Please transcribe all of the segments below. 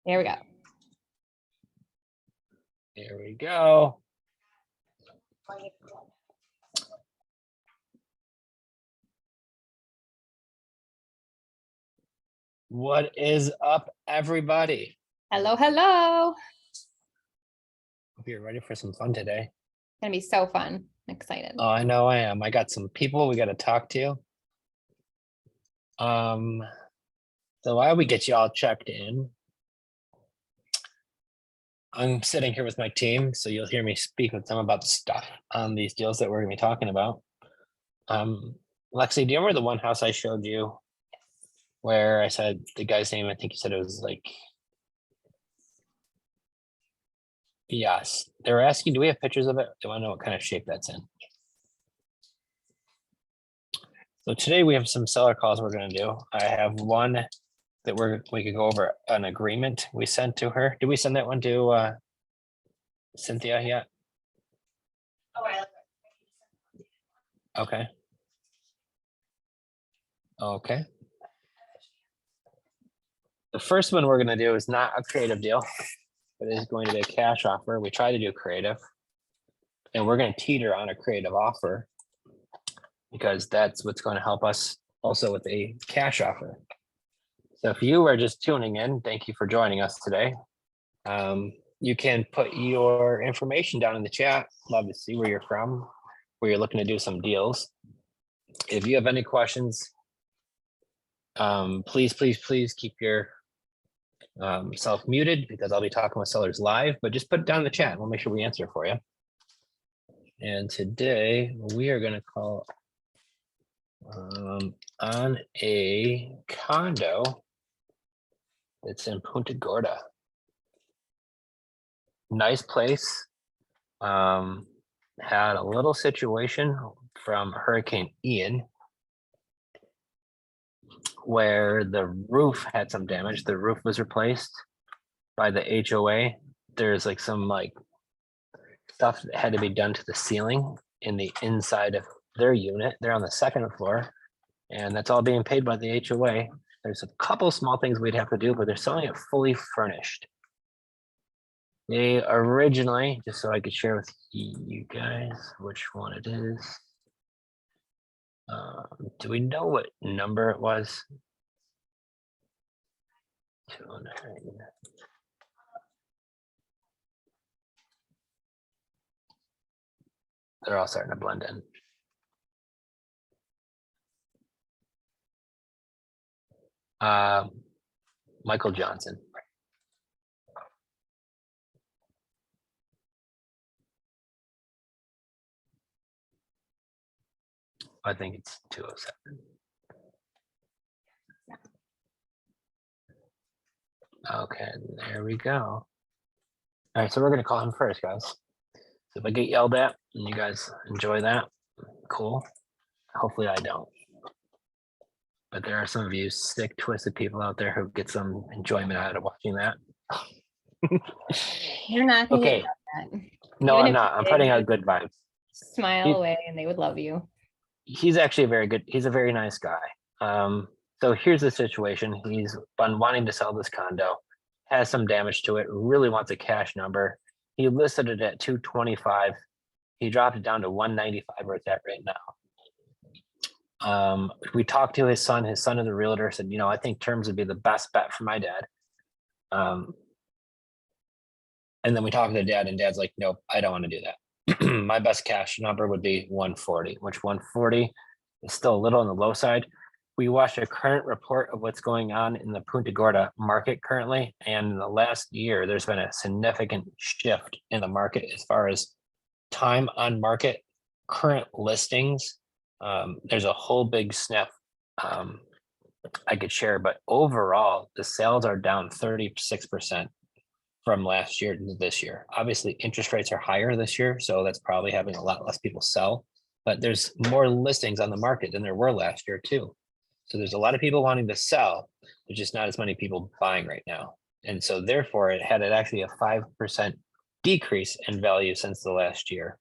There we go. There we go. What is up, everybody? Hello, hello. Hope you're ready for some fun today. It's gonna be so fun. I'm excited. Oh, I know I am. I got some people we got to talk to. So while we get you all checked in, I'm sitting here with my team, so you'll hear me speak with them about the stuff on these deals that we're gonna be talking about. Lexi, do you remember the one house I showed you where I said the guy's name? I think you said it was like, yes. They were asking, do we have pictures of it? They want to know what kind of shape that's in. So today we have some seller calls we're going to do. I have one that we could go over an agreement we sent to her. Did we send that one to Cynthia yet? Okay. Okay. The first one we're going to do is not a creative deal, but it is going to be a cash offer. We try to do creative, and we're going to teeter on a creative offer because that's what's going to help us also with a cash offer. So if you are just tuning in, thank you for joining us today. You can put your information down in the chat. Love to see where you're from, where you're looking to do some deals. If you have any questions, please keep your self muted because I'll be talking with sellers live, but just put it down in the chat. We'll make sure we answer for you. And today we are going to call on a condo that's in Punta Gorda. Nice place. Had a little situation from Hurricane Ian where the roof had some damage. The roof was replaced by the HOA. There's like some like stuff that had to be done to the ceiling in the inside of their unit. They're on the second floor, and that's all being paid by the HOA. There's a couple small things we'd have to do, but they're selling it fully furnished. They originally, just so I could share with you guys which one it is. Do we know what number it was? 209. They're all starting to blend in. Michael Johnson. I think it's 207. Okay, there we go. All right, so we're gonna call him first, guys. So if I get yelled at and you guys enjoy that, cool. Hopefully I don't. But there are some of you sick, twisted people out there who get some enjoyment out of watching that. You're not gonna Okay. get that. No, Even I'm if not. I'm you putting did, out good vibes. smile away and they would love you. He's actually he's a very nice guy. So here's the situation. He's been wanting to sell this condo, has some damage to it, really wants a cash number. He listed it at 225. He dropped it down to 195 where it's at right now. We talked to his son is a realtor, said, I think terms would be the best bet for my dad. And then we talked to the dad, and dad's like, nope, I don't want to do that. My best cash number would be 140, which 140 is still a little on the low side. We watched a current report of what's going on in the Punta Gorda market currently. And in the last year, there's been a significant shift in the market as far as time on market, current listings. There's a whole big snap I could share, but overall, the sales are down 36% from last year to this year. Obviously, interest rates are higher this year, so that's probably having a lot less people sell, but there's more listings on the market than there were last year too. So there's a lot of people wanting to sell, there's just not as many people buying right now. And so therefore it had actually a 5% decrease in value since the last year.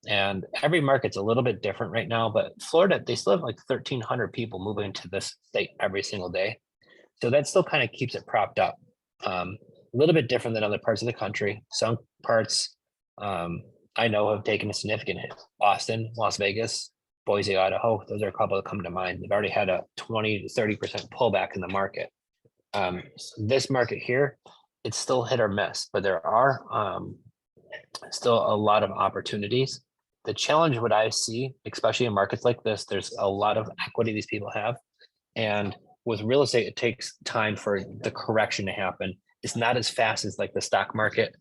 And every market's a little bit different right now, but Florida, they still have like 1,300 people moving to this state every single day. So that still kind of keeps it propped up. A little bit different than other parts of the country. Some parts I know have taken a significant hit. Austin, Las Vegas, Boise, Idaho, those are a couple that come to mind. They've already had a 20 to 30% pullback in the market. This market here, it's still hit or miss, but there are still a lot of opportunities. The challenge, what I see, especially in markets like this, there's a lot of equity these people have. And with real estate, it takes time for the correction to happen. It's not as fast as like the stock market.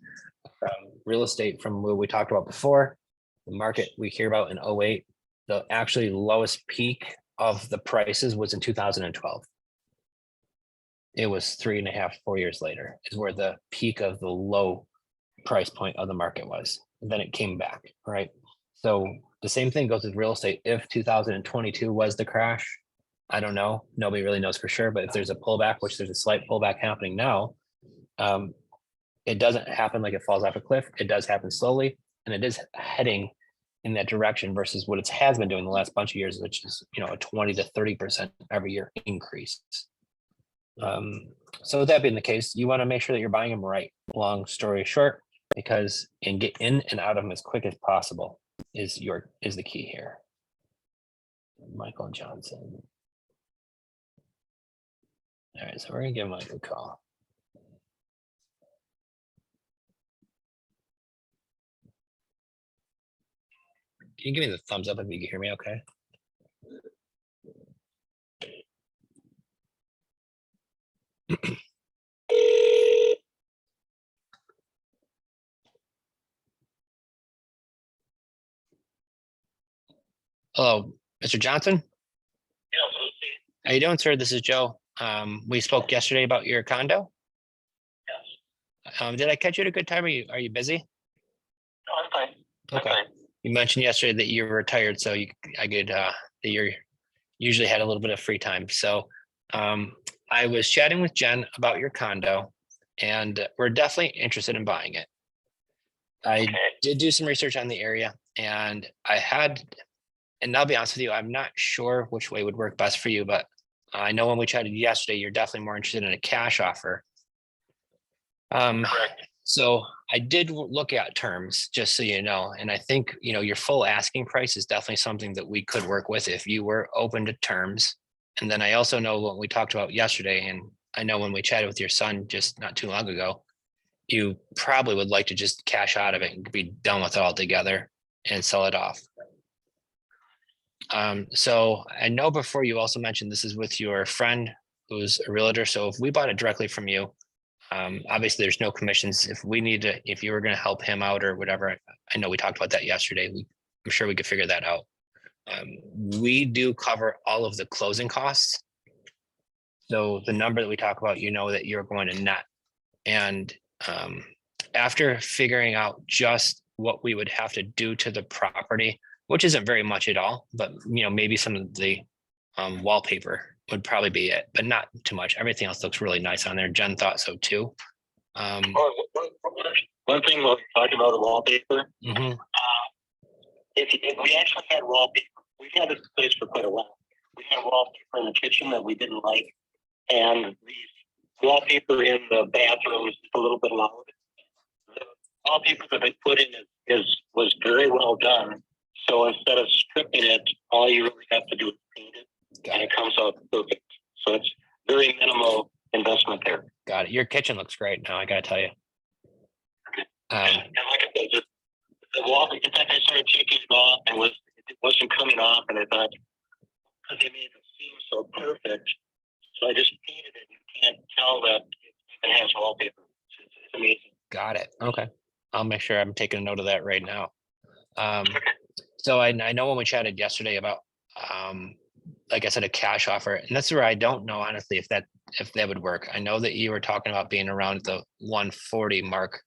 Real estate, from what we talked about before, the market we hear about in 08, the actually lowest peak of the prices was in 2012. It was 3.5, 4 years later is where the peak of the low price point of the market was. And then it came back, right? So the same thing goes with real estate. If 2022 was the crash, I don't know. Nobody really knows for sure. But if there's a pullback, which there's a slight pullback happening now, it doesn't happen like it falls off a cliff. It does happen slowly, and it is heading in that direction versus what it has been doing the last bunch of years, which is, a 20 to 30% every year increase. So with that being the case, you want to make sure that you're buying them right. Long story short, because and get in and out of them as quick as possible is the key here. Michael Johnson. All right, so we're gonna give Mike a call. Can you give me the thumbs up if you can hear me okay? Hello, Mr. Johnson? Yeah, How you doing, sir? This is Joe. We spoke yesterday about your condo. yes. Did I catch you at a good time? Are you busy? No, I'm fine. I'm Okay. fine. You mentioned yesterday that you were retired, so I could that you're usually had a little bit of free time. So I was chatting with Jen about your condo, and we're definitely interested in buying it. I Okay. did do some research on the area, and and I'll be honest with you, I'm not sure which way would work best for you, but I know when we chatted yesterday, you're definitely more interested in a cash offer. Correct. So I did look at terms, just so you know, and I think, your full asking price is definitely something that we could work with if you were open to terms. And then I also know what we talked about yesterday, and I know when we chatted with your son just not too long ago, you probably would like to just cash out of it and be done with it altogether and sell it off. So I know before you also mentioned this is with your friend who's a realtor. So if we bought it directly from you, obviously there's no commissions. If you were going to help him out or whatever, I know we talked about that yesterday. I'm sure we could figure that out. We do cover all of the closing costs. So the number that we talk about, that you're going to net. And after figuring out just what we would have to do to the property, which isn't very much at all, but maybe some of the wallpaper would probably be it, but not too much. Everything else looks really nice on there. Jen thought so too. One thing we'll talk about the wallpaper. Mm-hmm. If we actually had wallpaper, we've had this place for quite a while. We had wallpaper in the kitchen that we didn't like, and the wallpaper in the bathroom is a little bit loud. The wallpaper that they put in was very well done. So instead of stripping it, all you really have to do is paint it, and it comes out perfect. So it's very minimal investment there. Got it. Your kitchen looks great now, I gotta tell you. And like I said, the wallpaper, in fact, I started taking it off, and it wasn't coming off, and I thought, because they made it seem so perfect, so I just painted it. You can't tell that it has wallpaper. It's amazing. Got it. Okay. I'll make sure I'm taking a note of that right now. So I know when we chatted yesterday about, like I said, a cash offer, and that's where I don't know, honestly, if that would work. I know that you were talking about being around the 140 mark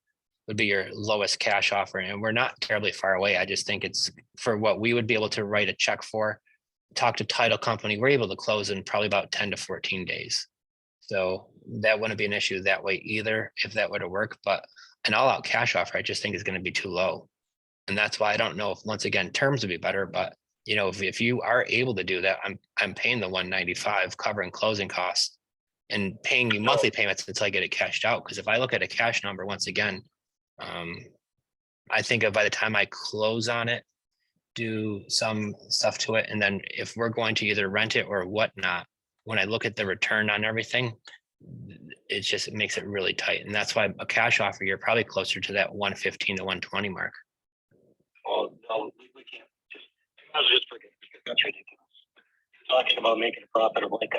would be your lowest cash offer, and we're not terribly far away. I just think it's for what we would be able to write a check for, talk to title company. We're able to close in probably about 10 to 14 days. So that wouldn't be an issue that way either, if that were to work, but an all-out cash offer, I just think is going to be too low. And that's why I don't know if, once again, terms would be better, but if you are able to do that, I'm paying the 195 covering closing costs. and paying you monthly payments until I get it cashed out. Because if I look at a cash number, once again, I think by the time I close on it, do some stuff to it, and then if we're going to either rent it or whatnot, when I look at the return on everything, it makes it really tight. And that's why a cash offer, you're probably closer to that 115 to 120 mark. Oh, no, we can't I was just forgetting, because that's ridiculous. You're talking about making a profit of like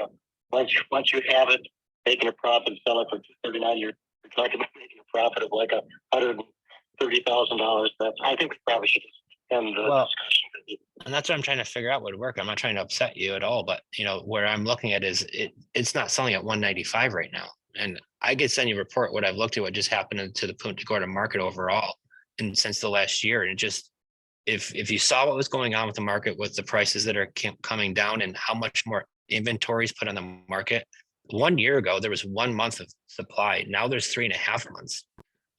once you have it, making a profit, sell it for $239, you're talking about making a profit of like $130,000. I think we probably should just end the discussion. And that's what I'm trying to figure out would work. I'm not trying to upset you at all, but where I'm looking at is it's not selling at 195 right now. And I could send you a report what I've looked at, what just happened to the Punta Gorda market overall. And since the last year, and if you saw what was going on with the market, with the prices that are coming down and how much more inventory is put on the market. 1 year ago, there was 1 month of supply. Now there's 3.5 months.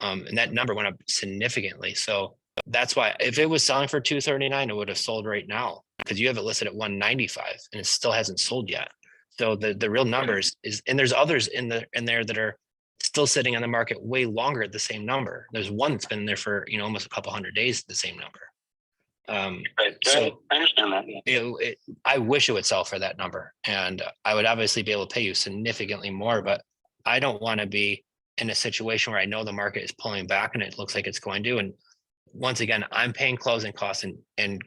And that number went up significantly. So that's why if it was selling for 239, it would have sold right now, because you have it listed at 195 and it still hasn't sold yet. So the real numbers is, and there's others in there that are still sitting on the market way longer at the same number. There's one that's been there for almost a couple hundred days at the same number. Right. So I understand that. I wish it would sell for that number, and I would obviously be able to pay you significantly more, but I don't want to be in a situation where I know the market is pulling back and it looks like it's going to. And once again, I'm paying closing costs and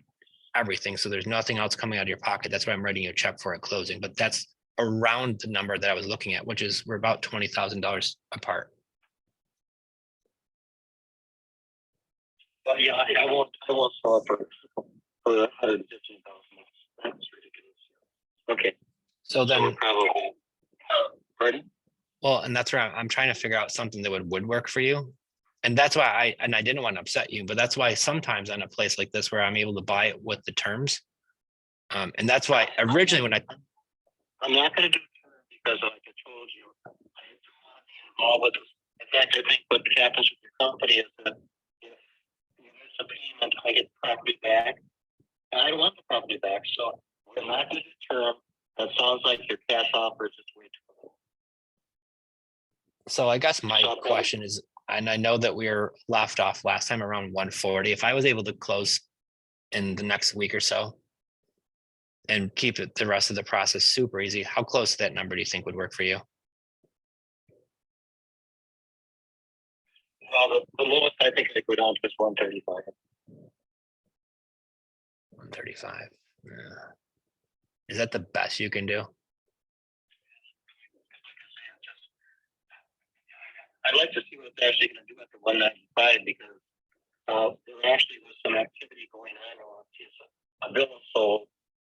everything. So there's nothing else coming out of your pocket. That's why I'm writing you a check for at closing, but that's around the number that I was looking at, which is we're about $20,000 apart. But yeah, I won't sell it for $115,000. That's ridiculous. Okay. So then, we're probably, pardon? well, and that's where I'm trying to figure out something that would work for you. And that's why I didn't want to upset you, but that's why sometimes on a place like this where I'm able to buy it with the terms. And that's why originally I'm not going to do it because like I told you, I don't want to be involved with this. In fact, I think what happens with your company is that if you miss a payment, I get the property back. And I want the property back. So we're not going to do term. That sounds like your cash offer is just way too low. So I guess my question is, and I know that we were left off last time around 140. If I was able to close in the next week or so and keep it the rest of the process super easy, how close to that number do you think would work for you? Well, the lowest I think I could go down to is 135. 135. Is that the best you can do? I'd like to see what they're actually going to do at the 195 because there actually was some activity going on around a villa sold,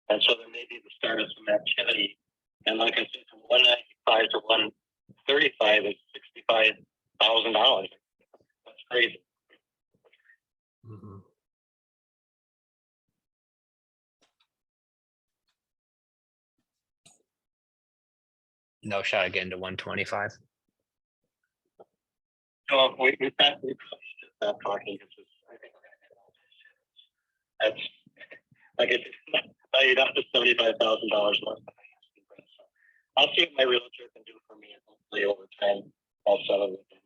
and so there may be the start of some activity. And like I said, from 195 to 135 is $65,000. That's crazy. Mm-hmm. No shot again to 125. No, we probably should stop talking. I think that's like it's valued up to $75,000 less. I'll see what my realtor can do for me, and hopefully over time I'll sell it with them.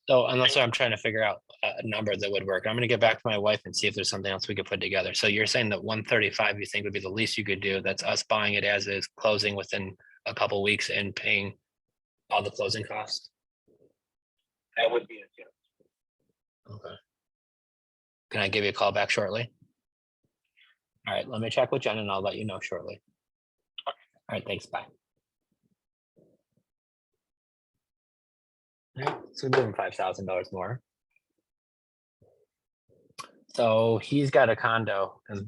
So unless I'm trying to figure out a number that would work, I'm going to get back to my wife and see if there's something else we could put together. So you're saying that 135 you think would be the least you could do. That's us buying it as is, closing within a couple weeks and paying all the closing costs. That would be it. Yes. Okay. Can I give you a call back shortly? All right, let me check with Jen and I'll let you know shortly. All right, thanks. Bye. All right, so we're doing $5,000 more. So he's got a condo, and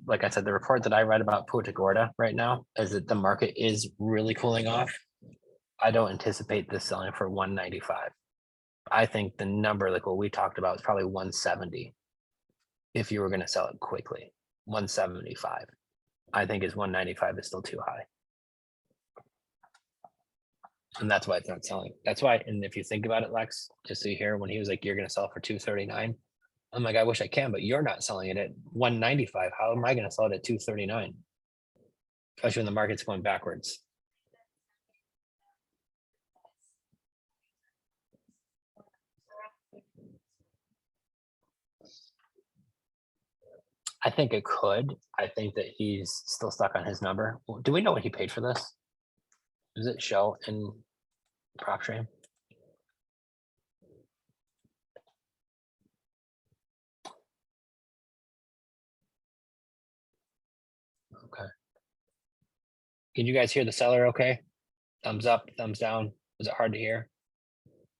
like I said, the report that I read about Punta Gorda right now is that the market is really cooling off. I don't anticipate this selling for 195. I think the number, like what we talked about, is probably 170. If you were going to sell it quickly, 175. I think his 195 is still too high. And that's why it's not selling. That's why, and if you think about it, Lex, just so you hear, when he was like, you're going to sell for 239. I'm like, I wish I can, but you're not selling it at 195. How am I going to sell it at 239? especially when the market's going backwards. I think it could. I think that he's still stuck on his number. Do we know what he paid for this? Does it show in prop stream? Okay. Can you guys hear the seller okay? Thumbs up, thumbs down. Was it hard to hear?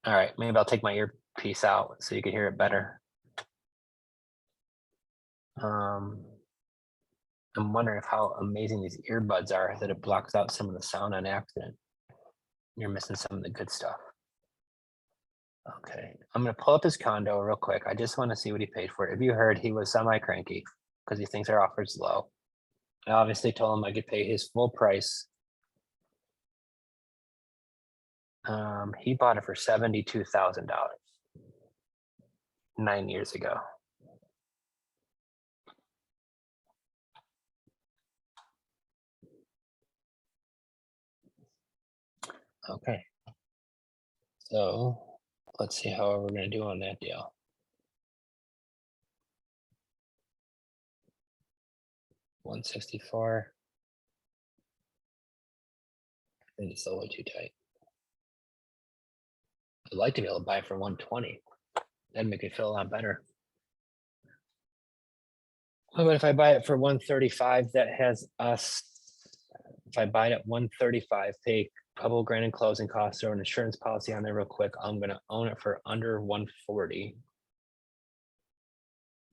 All right, maybe I'll take my earpiece out so you can hear it better. I'm wondering how amazing these earbuds are that it blocks out some of the sound on accident. You're missing some of the good stuff. Okay, I'm gonna pull up his condo real quick. I just want to see what he paid for it. If you heard, he was semi-cranky because he thinks our offer's low. I obviously told him I could pay his full price. He bought it for $72,000 9 years ago. Okay. So let's see how we're gonna do on that deal. $164. I think it's a little too tight. I'd like to be able to buy it for 120. That'd make me feel a lot better. But if I buy it for 135, that has us. If I buy it at 135, pay a couple grand in closing costs or an insurance policy on there real quick, I'm gonna own it for under 140.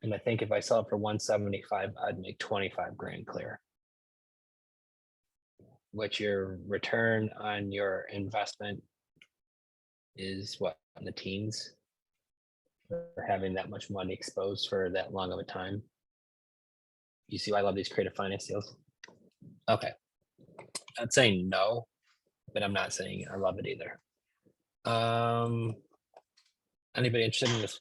And I think if I sell it for 175, I'd make 25 grand clear. Which your return on your investment is what, in the teens? For having that much money exposed for that long of a time. You see why I love these creative finance deals? Okay. I'm saying no, but I'm not saying I love it either. Anybody interested in this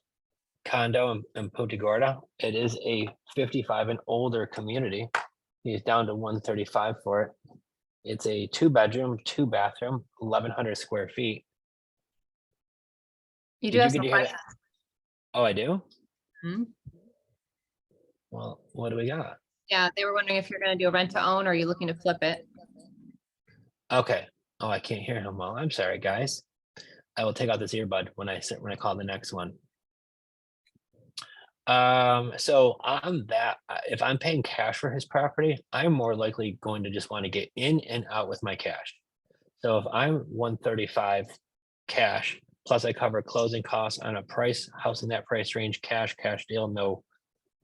condo in Punta Gorda? It is a 55 and older community. He's down to 135 for it. It's a 2-bedroom, 2-bathroom, 1,100 square feet. You Did do have get some to hear that? questions. Oh, I do? Hmm? Well, what do we got? Yeah, they were wondering if you're gonna do a rent to own or are you looking to flip it? Okay. Oh, I can't hear him well. I'm sorry, guys. I will take out this earbud when I call the next one. So on that, if I'm paying cash for his property, I'm more likely going to just want to get in and out with my cash. So if I'm 135 cash, plus I cover closing costs on a house in that price range, cash deal, no,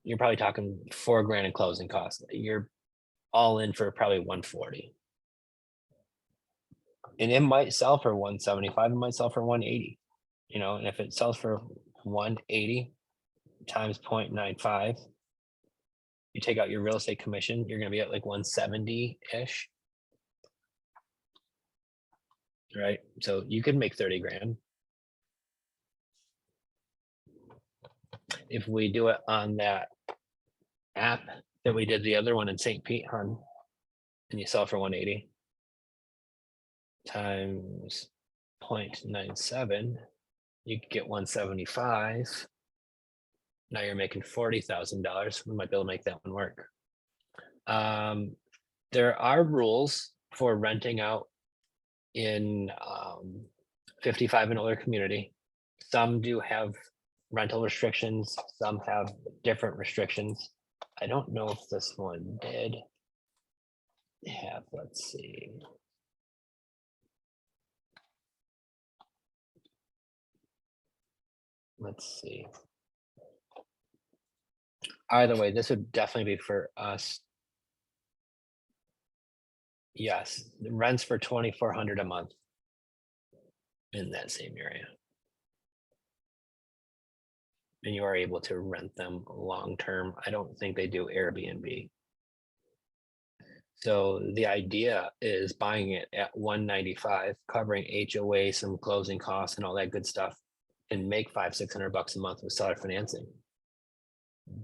you're probably talking 4 grand in closing costs. You're all in for probably 140. And it might sell for 175, it might sell for 180, and if it sells for 180 times 0.95, you take out your real estate commission, you're gonna be at like 170-ish. Right, so you could make 30 grand. If we do it on that app that we did the other one in St. Pete, hun, and you sell for 180 times 0.97, you could get 175. Now you're making $40,000. We might be able to make that one work. There are rules for renting out in 55 and older community. Some do have rental restrictions, some have different restrictions. I don't know if this one did have, let's see. Let's see. Either way, this would definitely be for us. Yes, the rents for $2,400 a month in that same area. And you are able to rent them long-term. I don't think they do Airbnb. So the idea is buying it at 195, covering HOA, some closing costs and all that good stuff, and make $500-600 a month with seller financing.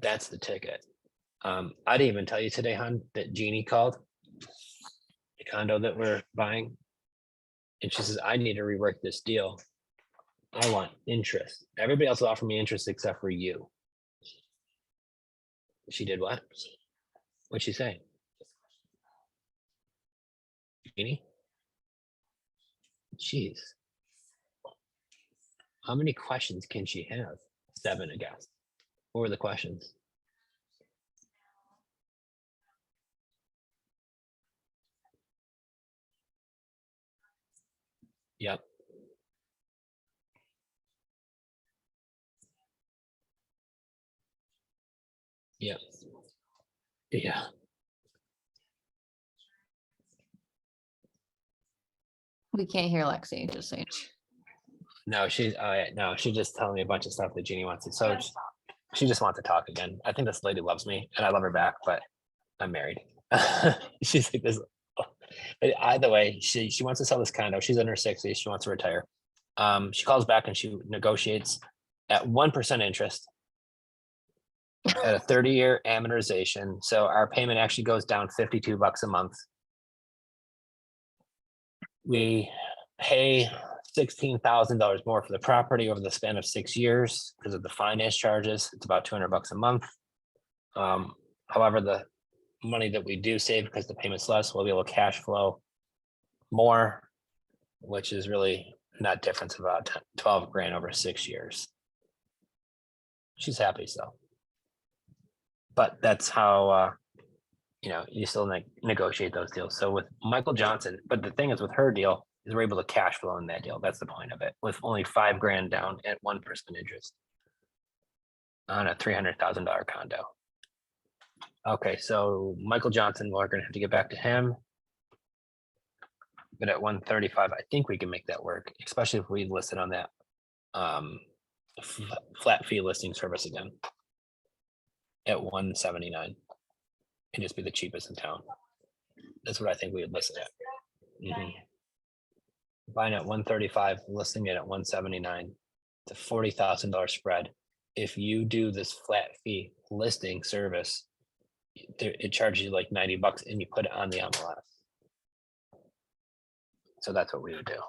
That's the ticket. I didn't even tell you today, hon, that Jeannie called. the condo that we're buying. And she says, I need to rework this deal. I want interest. Everybody else will offer me interest except for you. She did what? What'd she say? Jeannie? Jeez. How many questions can she have? 7, I guess. What were the questions? Yep. Yep. Yeah. We can't hear Lexi, just saying. No, she's no, she's just telling me a bunch of stuff that Jeannie wants to. So she just wants to talk again. I think this lady loves me and I love her back, but I'm married. She's like this. But either way, she wants to sell this condo. She's in her 60s. She wants to retire. She calls back and she negotiates at 1% interest at a 30-year amortization. So our payment actually goes down $52 a month. We pay $16,000 more for the property over the span of 6 years because of the finance charges. It's about $200 a month. However, the money that we do save because the payment's less, we'll be able to cash flow more, which is really not difference of about 12 grand over 6 years. She's happy, so. But that's how, you still negotiate those deals. So with Michael Johnson, but the thing is with her deal is we're able to cash flow in that deal. That's the point of it, with only 5 grand down at 1% interest on a $300,000 condo. Okay, so Michael Johnson, we're gonna have to get back to him. But at 135, I think we can make that work, especially if we list it on that flat fee listing service again. At 179. And just be the cheapest in town. That's what I think we would list it at. Buying at 135, listing it at 179. It's a $40,000 spread. If you do this flat fee listing service, it charges you like $90 and you put it on the MLS. So that's what we would do.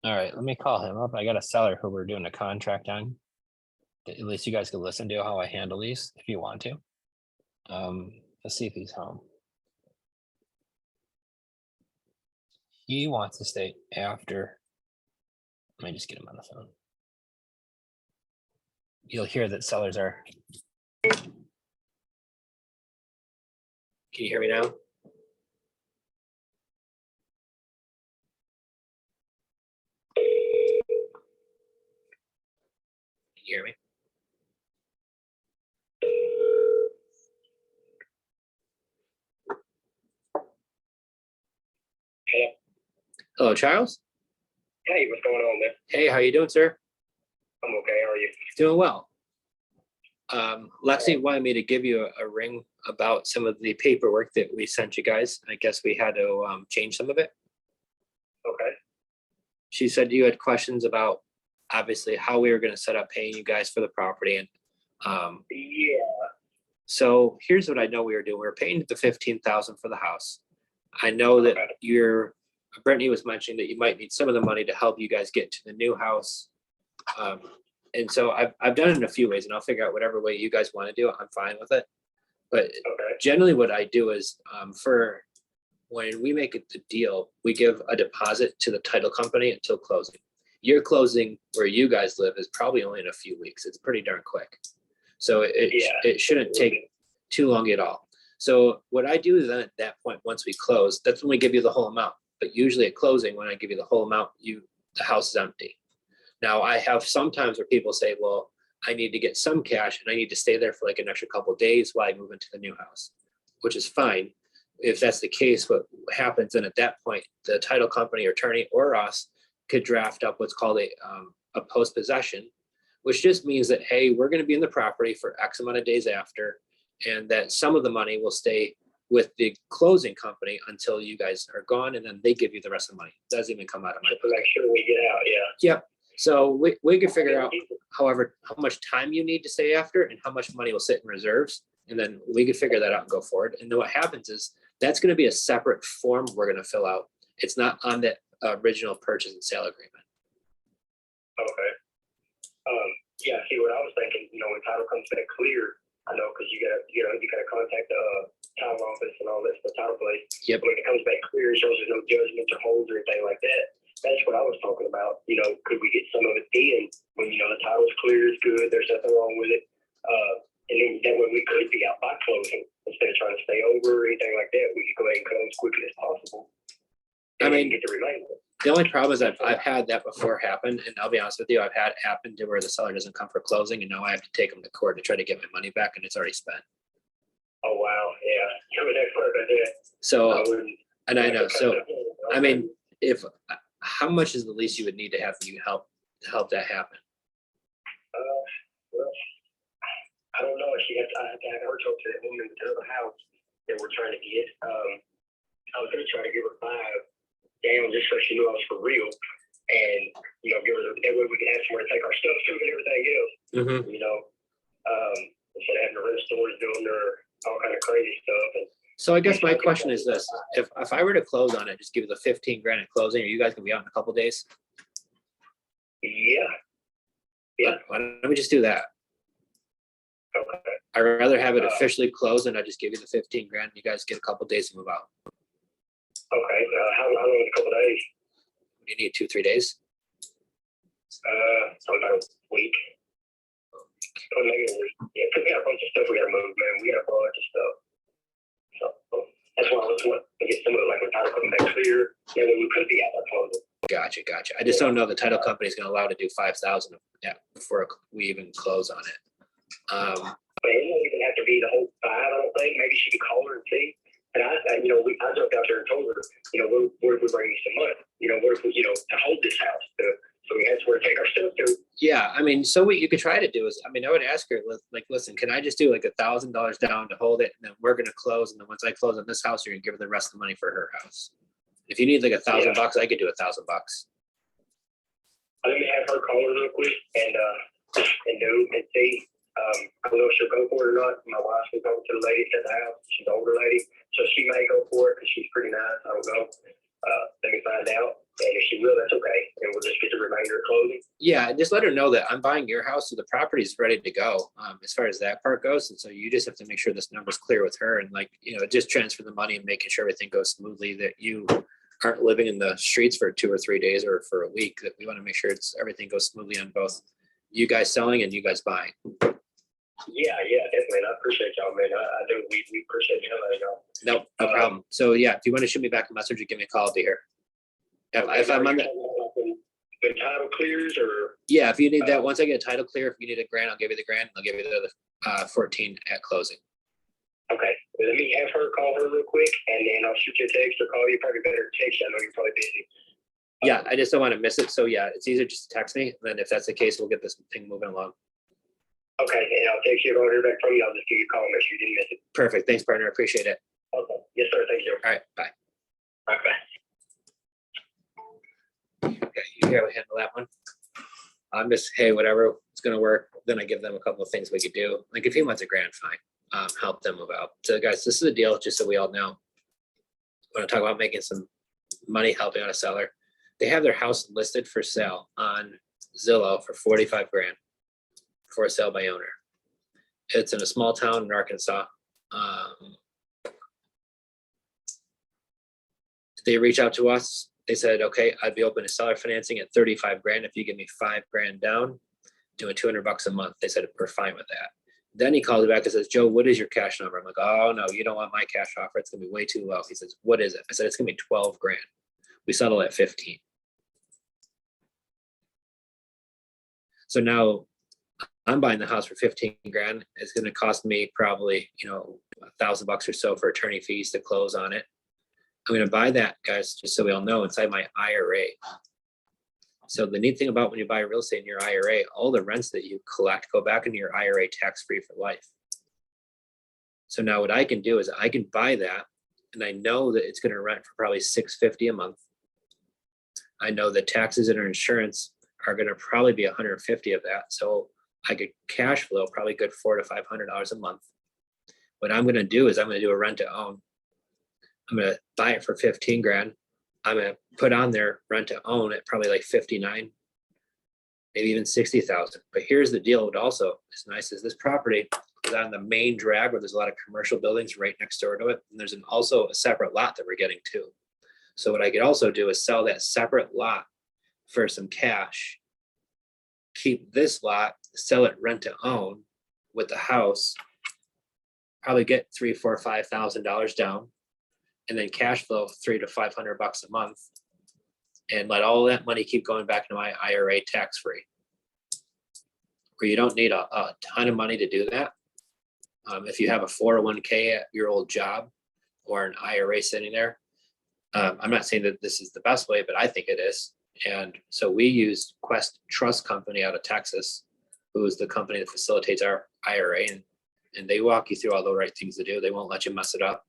All right, let me call him up. I got a seller who we're doing a contract on. At least you guys can listen to how I handle these if you want to. Let's see if he's home. He wants to stay after. Let me just get him on the phone. You'll hear that sellers are. Can you hear me now? Can you hear me? Hello, Charles. Hey, what's going on, man? Hey, how you doing, sir? I'm okay. How are you? Doing well. Lexi wanted me to give you a ring about some of the paperwork that we sent you guys. I guess we had to change some of it. Okay. She said you had questions about obviously how we were going to set up paying you guys for the property. And Yeah. so here's what I know we were doing. We were paying the $15,000 for the house. I know that Brittany was mentioning that you might need some of the money to help you guys get to the new house. And so I've done it in a few ways, and I'll figure out whatever way you guys want to do it. I'm fine with it. But generally what I do is for when we make it the deal, we give a deposit to the title company until closing. Your closing where you guys live is probably only in a few weeks. It's pretty darn quick. So it shouldn't take too long at all. So what I do is then at that point, once we close, that's when we give you the whole amount. But usually at closing, when I give you the whole amount, the house is empty. Now I have sometimes where people say, well, I need to get some cash and I need to stay there for like an extra couple of days while I move into the new house, which is fine. If that's the case, what happens then at that point, the title company or attorney or us could draft up what's called a post possession, which just means that, hey, we're going to be in the property for X amount of days after, and that some of the money will stay with the closing company until you guys are gone, and then they give you the rest of the money. It doesn't even come out of my. To make sure we get out, yeah. Yep. So we can figure out, however, how much time you need to stay after and how much money will sit in reserves. And then we can figure that out and go forward. And then what happens is that's going to be a separate form we're going to fill out. It's not on the original purchase and sale agreement. Okay. Yeah, see what I was thinking, when title comes back clear, I know, because you gotta contact the title office and all this, the title place. Yep. When it comes back clear, it shows there's no judgments or holds or anything like that. That's what I was talking about. Could we get some of it in when, the title's clear, it's good, there's nothing wrong with it. And then that way we could be out by closing instead of trying to stay over or anything like that. We could go ahead and close as quickly as possible. I mean, get the remainder. the only problem is I've had that before happen, and I'll be honest with you, I've had it happen to where the seller doesn't come for closing, and now I have to take them to court to try to get my money back, and it's already spent. Oh wow, yeah. You're an expert at that. So, I wouldn't. and I know. So, I mean, how much is the least you would need to have you help that happen? Well, I don't know. I have to have her talk to the woman in the other house that we're trying to get. I was gonna try to give her 5 down just so she knew I was for real, and give her that way we can have somewhere to take our stuff to and everything else. Mm-hmm. Instead of having to rent stores doing their all kind of crazy stuff. And so I guess my question is this: if I were to close on it, just give you the 15 grand at closing, are you guys gonna be out in a couple days? Yeah. Yeah. Why don't we just do that? Okay. I'd rather have it officially closed and I just give you the 15 grand. And you guys get a couple days to move out. Okay. How long in a couple of days? You need 2-3 days. Sometime a week. Or maybe a week. Yeah, because we got a bunch of stuff we gotta move, man. We got a bunch of stuff. So that's why I was wanting to get some of like when title comes back clear, then we could be out by closing. Gotcha. I just don't know the title company is going to allow to do 5,000 before we even close on it. But it won't even have to be the whole 5. I don't think. Maybe she could call her and see. And I jumped out there and told her, what if we bring you some money? What if we, to hold this house, so we had somewhere to take our stuff to. Yeah, I mean, so what you could try to do is, I would ask her, like, listen, can I just do like $1,000 down to hold it, and then we're going to close, and then once I close on this house, you're going to give her the rest of the money for her house. If you need like $1,000, I could do $1,000. Let me have her call her real quick and see. I don't know if she'll go for it or not. My wife's been talking to the lady at the house. She's an older lady, so she may go for it because she's pretty nice. I don't know. Let me find out. And if she will, that's okay. And we'll just get the remainder of closing. Yeah, and just let her know that I'm buying your house, so the property's ready to go as far as that part goes. And so you just have to make sure this number's clear with her, and just transfer the money and making sure everything goes smoothly, that you aren't living in the streets for 2 or 3 days or for a week. That we want to make sure everything goes smoothly on both you guys selling and you guys buying. Yeah, definitely. I appreciate y'all, man. I do. We appreciate y'all. No problem. So yeah, if you want to shoot me back a message or give me a call, I'll be here. If I'm on the title clears, or if you need that, once I get a title clear, if you need $1,000, I'll give you the $1,000. I'll give you the other 14 at closing. Okay. Let me have her call her real quick, and then I'll shoot you a text or call you. Probably better text you. I know you're probably busy. Yeah, I just don't want to miss it. So yeah, it's easier just to text me. And then if that's the case, we'll get this thing moving along. Okay, and I'll text you. If I don't hear back from you, I'll just give you a call and make sure you didn't miss it. Perfect. Thanks, partner. I appreciate it. Okay. Yes, sir. Thank you. All right. Bye. All right, bye. Okay, you here we handle that one. I'm just, hey, whatever, it's gonna work. Then I give them a couple of things we could do. Like if he wants $1,000, fine. Help them move out. So guys, this is a deal, just so we all know. When I talk about making some money helping out a seller, they have their house listed for sale on Zillow for $45,000 for a sale by owner. It's in a small town in Arkansas. They reach out to us. They said, okay, I'd be open to seller financing at $35,000 if you give me $5,000 down, doing $200 a month. They said, we're fine with that. Then he calls me back and says, Joe, what is your cash number? I'm like, oh no, you don't want my cash offer. It's gonna be way too low. He says, what is it? I said, it's gonna be $12,000. We settle at 15. So now I'm buying the house for $15,000. It's gonna cost me probably, $1,000 or so for attorney fees to close on it. I'm going to buy that, guys, just so we all know, inside my IRA. So the neat thing about when you buy real estate in your IRA, all the rents that you collect go back into your IRA tax-free for life. So now what I can do is I can buy that, and I know that it's going to rent for probably $650 a month. I know that taxes and insurance are going to probably be 150 of that. So I could cash flow probably good $400 to $500 a month. What I'm going to do is I'm going to do a rent to own. I'm going to buy it for 15 grand. I'm going to put on there rent to own at probably like 59, maybe even 60,000. But here's the deal. What also is nice is this property is on the main drag where there's a lot of commercial buildings right next door to it. And there's also a separate lot that we're getting too. So what I could also do is sell that separate lot for some cash, keep this lot, sell it rent to own with the house, probably get $3,000, $4,000, $5,000 down, and then cash flow $300 to $500 a month, and let all that money keep going back into my IRA tax free. Where you don't need a ton of money to do that. If you have a 401k at your old job or an IRA sitting there, I'm not saying that this is the best way, but I think it is. And so we used Quest Trust Company out of Texas, who is the company that facilitates our IRA, and they walk you through all the right things to do. They won't let you mess it up.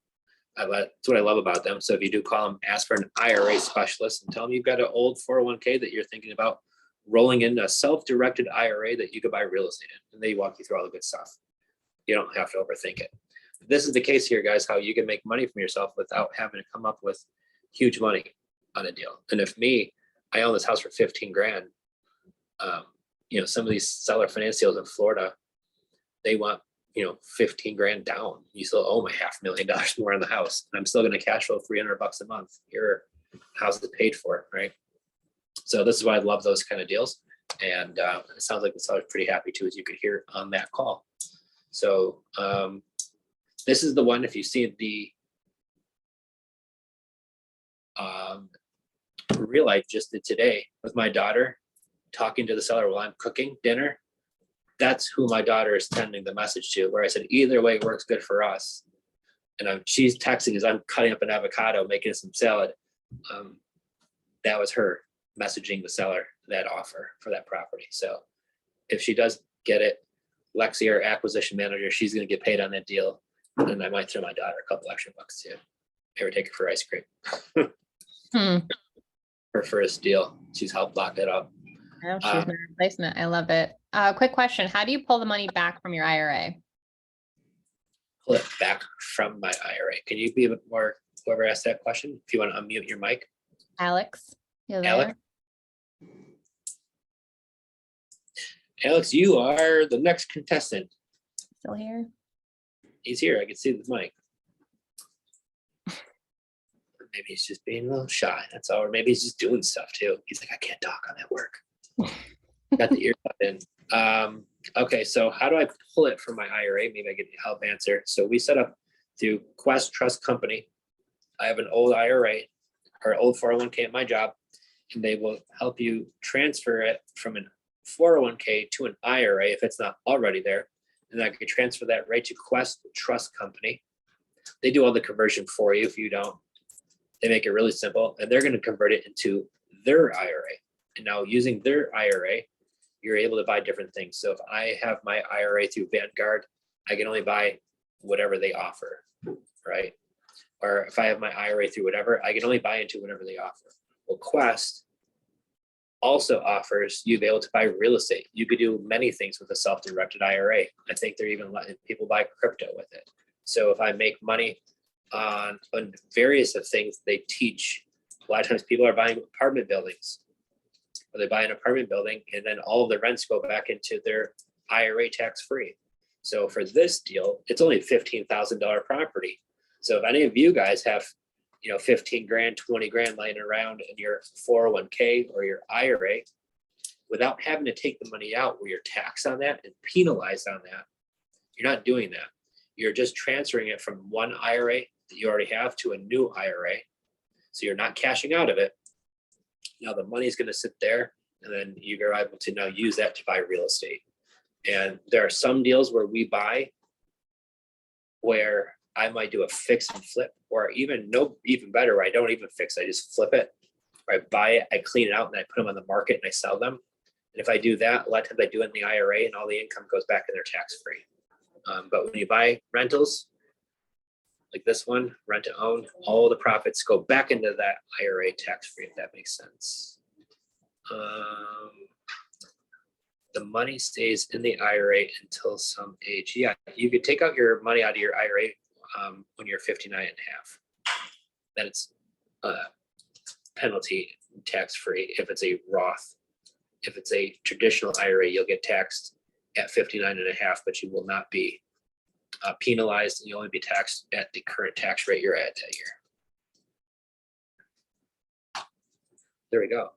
That's what I love about them. So if you do call them, ask for an IRA specialist and tell them you've got an old 401k that you're thinking about rolling in a self-directed IRA that you could buy real estate in, and they walk you through all the good stuff. You don't have to overthink it. This is the case here, guys, how you can make money from yourself without having to come up with huge money on a deal. And if I own this house for 15 grand. Some of these seller finance deals in Florida, they want, 15 grand down. You still owe my $500,000 more on the house. And I'm still going to cash flow $300 a month. Your house is paid for, right? So this is why I love those kind of deals. And it sounds like the seller's pretty happy too, as you could hear on that call. So this is the one, if you see the reel I just did today with my daughter talking to the seller while I'm cooking dinner. That's who my daughter is sending the message to, where I said, either way works good for us. And she's texting as I'm cutting up an avocado, making some salad. That was her messaging the seller that offer for that property. So if she does get it, Lexi, our acquisition manager, she's going to get paid on that deal. And I might throw my daughter a couple extra bucks too. Ever take her for ice cream. Her first deal. She's helped lock it up. Oh, she's my replacement. I love it. Quick question. How do you pull the money back from your IRA? Pull it back from my IRA. Can you be a bit more, whoever asked that question, if you want to unmute your mic? Alex. Alex? Alex, you are the next contestant. Still here? He's here. I can see the mic. Maybe he's just being a little shy. That's all. Or maybe he's just doing stuff too. He's like, I can't talk on that work. Got the ear in. Okay, so how do I pull it from my IRA? Maybe I get the help answer. So we set up through Quest Trust Company. I have an old IRA or old 401k at my job, and they will help you transfer it from an 401k to an IRA if it's not already there. And I can transfer that right to Quest Trust Company. They do all the conversion for you if you don't. They make it really simple, and they're going to convert it into their IRA. And now using their IRA, you're able to buy different things. So if I have my IRA through Vanguard, I can only buy whatever they offer, right? Or if I have my IRA through whatever, I can only buy into whatever they offer. Well, Quest also offers you be able to buy real estate. You could do many things with a self-directed IRA. I think they're even letting people buy crypto with it. So if I make money on various of things they teach, a lot of times people are buying apartment buildings, or they buy an apartment building and then all of the rents go back into their IRA tax free. So for this deal, it's only a $15,000 property. So if any of you guys have, 15 grand, 20 grand laying around in your 401k or your IRA, without having to take the money out where you're taxed on that and penalized on that, you're not doing that. You're just transferring it from one IRA that you already have to a new IRA. So you're not cashing out of it. Now the money is going to sit there, and then you're able to now use that to buy real estate. And there are some deals where we buy where I might do a fix and flip, or even better, where I don't even fix, I just flip it. Or I buy it, I clean it out, and I put them on the market and I sell them. And if I do that, a lot of times I do it in the IRA, and all the income goes back in their tax free. But when you buy rentals, like this one, rent to own, all the profits go back into that IRA tax-free, if that makes sense. The money stays in the IRA until some age. Yeah, you could take out your money out of your IRA when you're 59 and a half. Then it's penalty tax-free if it's a Roth. If it's a traditional IRA, you'll get taxed at 59 and a half, but you will not be penalized, and you'll only be taxed at the current tax rate you're at that year. There we go.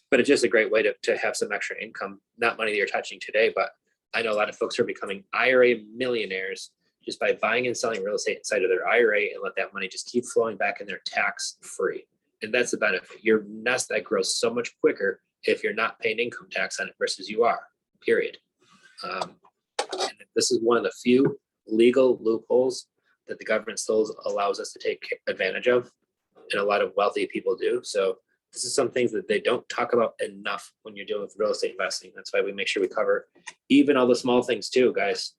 But it's just a great way to have some extra income, not money that you're touching today, but I know a lot of folks are becoming IRA millionaires just by buying and selling real estate inside of their IRA and let that money just keep flowing back in there tax free. And that's the benefit. Your nest egg grows so much quicker if you're not paying income tax on it versus you are, period. And this is one of the few legal loopholes that the government still allows us to take advantage of, and a lot of wealthy people do. So this is some things that they don't talk about enough when you're dealing with real estate investing. That's why we make sure we cover even all the small things too, guys,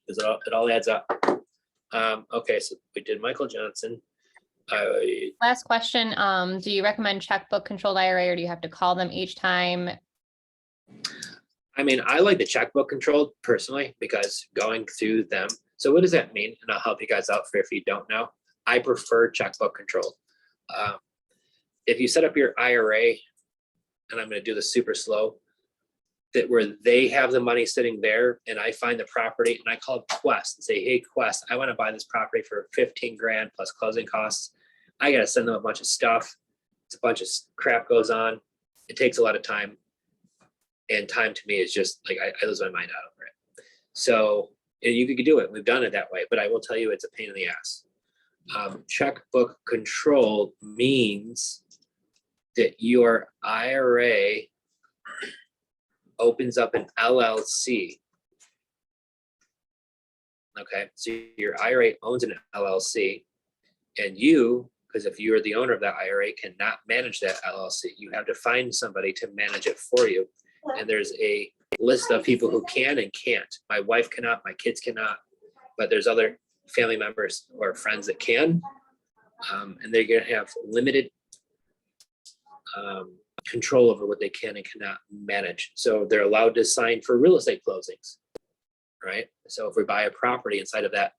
because it all adds up. Okay, so we did Michael Johnson. Last question. Do you recommend checkbook controlled IRA, or do you have to call them each time? I mean, I like the checkbook controlled personally because going through them. So what does that mean? And I'll help you guys out for if you don't know. I prefer checkbook controlled. If you set up your IRA, and I'm going to do this super slow, that where they have the money sitting there and I find the property and I call Quest and say, hey, Quest, I want to buy this property for 15 grand plus closing costs. I got to send them a bunch of stuff. It's a bunch of crap goes on. It takes a lot of time. And time to me is just like, I lose my mind out over it. So you could do it. We've done it that way, but I will tell you it's a pain in the ass. Checkbook control means that your IRA opens up an LLC. Okay, so your IRA owns an LLC, and you, because if you're the owner of that IRA, cannot manage that LLC. You have to find somebody to manage it for you. And there's a list of people who can and can't. My wife cannot, my kids cannot, but there's other family members or friends that can. And they're going to have limited control over what they can and cannot manage. So they're allowed to sign for real estate closings, right? So if we buy a property inside of that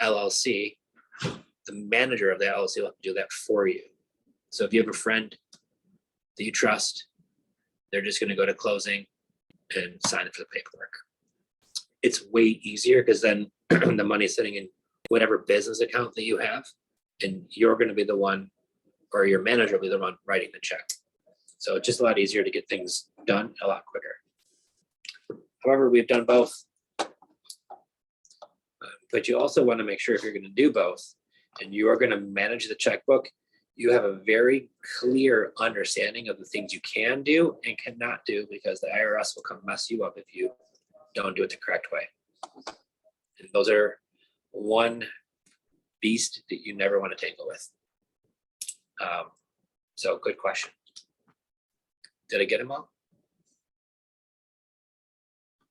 LLC, the manager of the LLC will have to do that for you. So if you have a friend that you trust, they're just going to go to closing and sign it for the paperwork. It's way easier because then the money is sitting in whatever business account that you have, and you're going to be the one, or your manager will be the one writing the check. So it's just a lot easier to get things done a lot quicker. However, we've done both. But you also want to make sure if you're going to do both and you are going to manage the checkbook, you have a very clear understanding of the things you can do and cannot do, because the IRS will come mess you up if you don't do it the correct way. And those are one beast that you never want to tangle with. So good question. Did I get them all?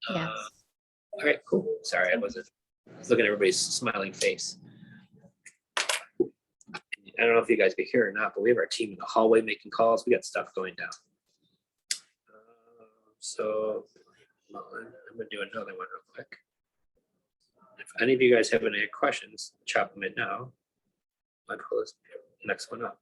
Yes. All right, cool. Sorry, I was looking at everybody's smiling face. I don't know if you guys could hear or not, but we have our team in the hallway making calls. We got stuff going down. So I'm gonna do another one real quick. If any of you guys have any questions, chop them in now. I'll pull this next one up.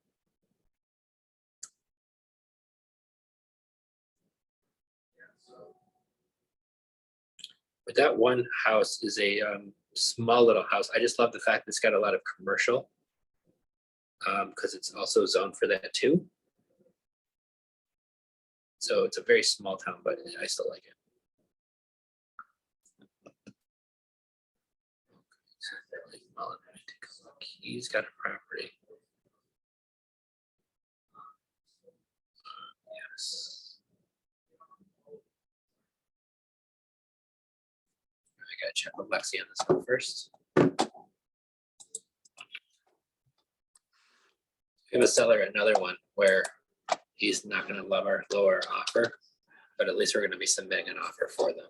But that one house is a small little house. I just love the fact that it's got a lot of commercial, because it's also zoned for that too. So it's a very small town, but I still like it. He's got a property. Yes. I gotta check with Lexi on this one first. We have a seller, another one where he's not going to love our lower offer, but at least we're going to be submitting an offer for them.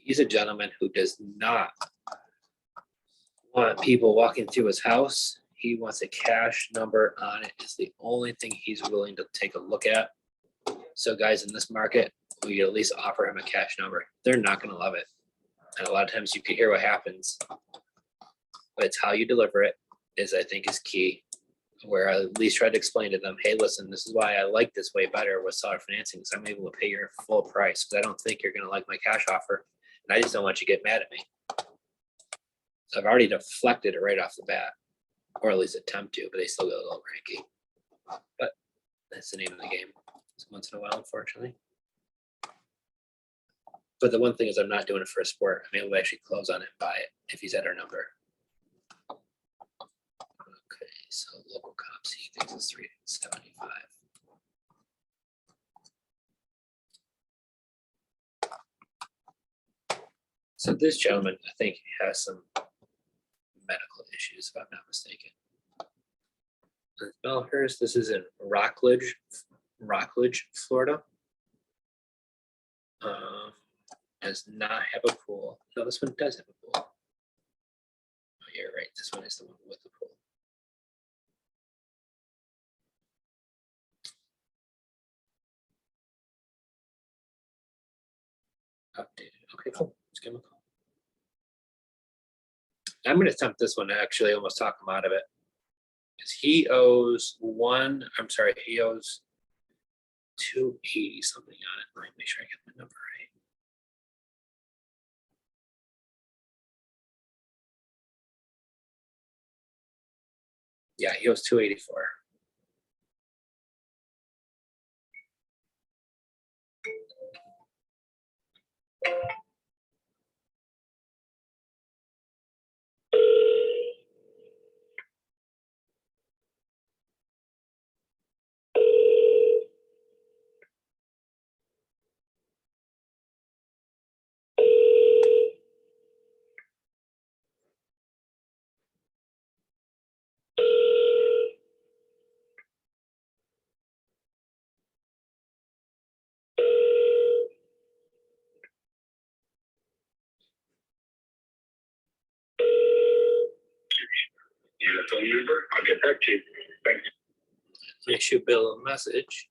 He's a gentleman who does not want people walking through his house. He wants a cash number on it. It's the only thing he's willing to take a look at. So guys, in this market, we at least offer him a cash number. They're not gonna love it. And a lot of times you can hear what happens. But it's how you deliver it is, I think, is key. Where I at least try to explain to them, hey, listen, this is why I like this way better with seller financing, because I'm able to pay your full price. Because I don't think you're gonna like my cash offer. And I just don't want you to get mad at me. So I've already deflected it right off the bat, or at least attempt to, but they still go a little cranky. But that's the name of the game. So once in a while, unfortunately. But the one thing is I'm not doing it for a sport. I'm able to actually close on it and buy it if he's at our number. Okay, so local comps, he thinks it's 375. So this gentleman, I think, has some medical issues, if I'm not mistaken. Bellhurst, this is in Rockledge, Florida. Does not have a pool. No, this one does have a pool. Oh, you're right. This one is the one with the pool. Updated. Okay, cool. Let's give him a call. I'm going to attempt this one to actually almost talk him out of it. Because he owes he owes 280 something on it. Let me make sure I get my number right. Yeah, he owes 284. Phone number. I'll get back to you. Thanks. Issue Bill a message.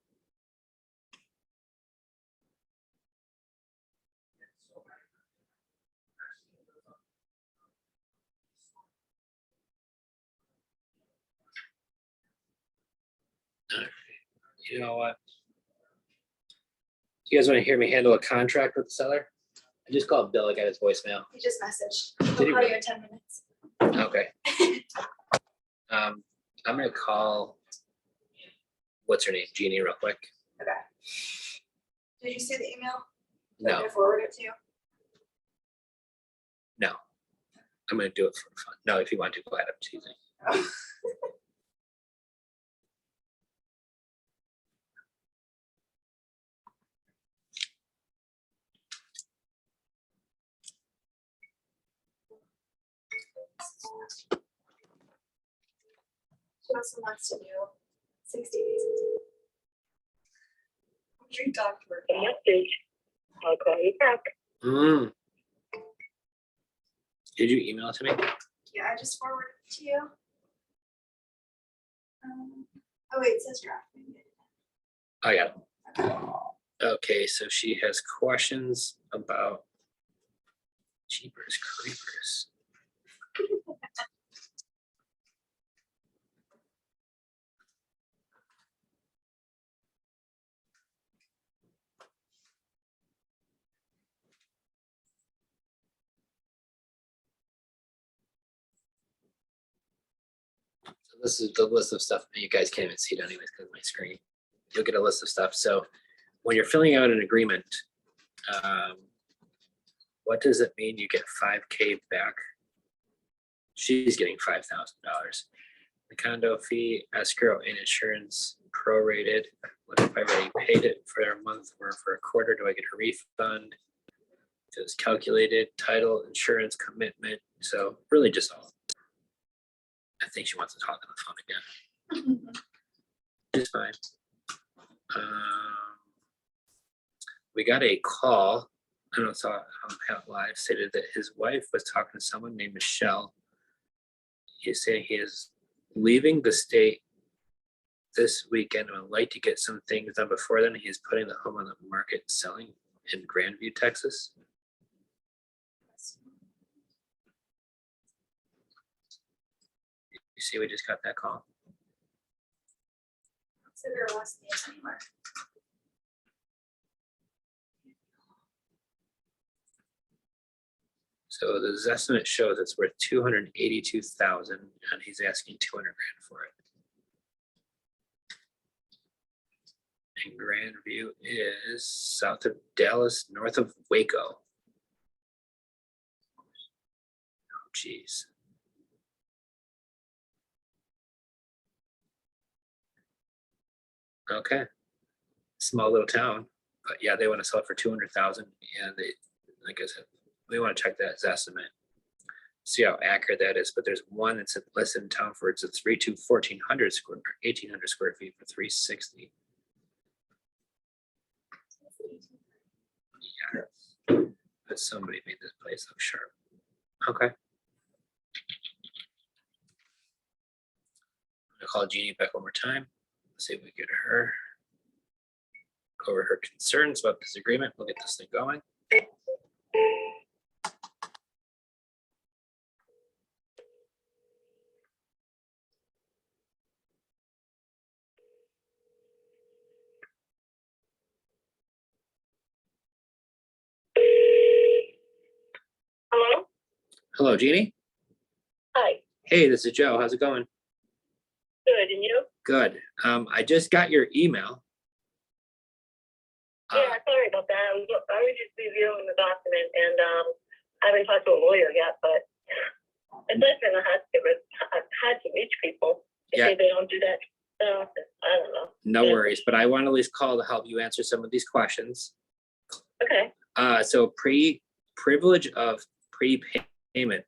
You know what? You guys want to hear me handle a contract with the seller? I just called Bill. I got his voicemail. He just messaged. Did he He'll call really? you in 10 minutes. Okay. I'm gonna call. What's her name? Jeannie, real quick. Okay. Did you see the email? No, Did I forward it to you? no. I'm gonna do it for fun. No, if you want to, go ahead. I'm choosing. Oh. She also wants to do 60 days. You talked to her. Message. I'll call you back. Did you email it to me? Yeah, I just forwarded it to you. Oh wait, it says draft. I got it. Okay, so she has questions about Jeepers Creepers. So this is the list of stuff. You guys can't even see it anyways because of my screen. You'll get a list of stuff. So when you're filling out an agreement, what does it mean you get 5K back? She's getting $5,000. The condo fee, escrow, and insurance prorated. What if I already paid it for a month or for a quarter? Do I get a refund? If it was calculated, title, insurance, commitment. So really just all. I think she wants to talk on the phone again. It's fine. We got a call I don't saw Pat Live stated that his wife was talking to someone named Michelle. He's saying he is leaving the state this weekend and would like to get some things done before then. He's putting the home on the market selling in Grandview, Texas. You see, we just got that call. So there wasn't anywhere. So the estimate shows it's worth 282,000, and he's asking 200 grand for it. And Grandview is south of Dallas, north of Waco. Oh, geez. Okay. Small little town, but yeah, they want to sell it for 200,000, and they, like I said, we want to check that as estimate. See how accurate that is, but there's one that's less in town for it's a 1,400 square, 1,800 square feet for 360. Yeah, but somebody made this place look sharp. Okay. I'm gonna call Jeannie back one more time. See if we get her. Cover her concerns about this agreement. We'll get this thing going. Hello? Hello, Jeannie. Hi, Hey, this is Joe. How's it going? good, and you? Good. I just got your email. Yeah, sorry about that. I was just reviewing the document and I haven't talked to a lawyer yet, but it's just been hard to reach people if Yeah. they don't do that. So I don't know. No Yeah. worries, but I want to at least call to help you answer some of these questions. Okay. So privilege of prepayment.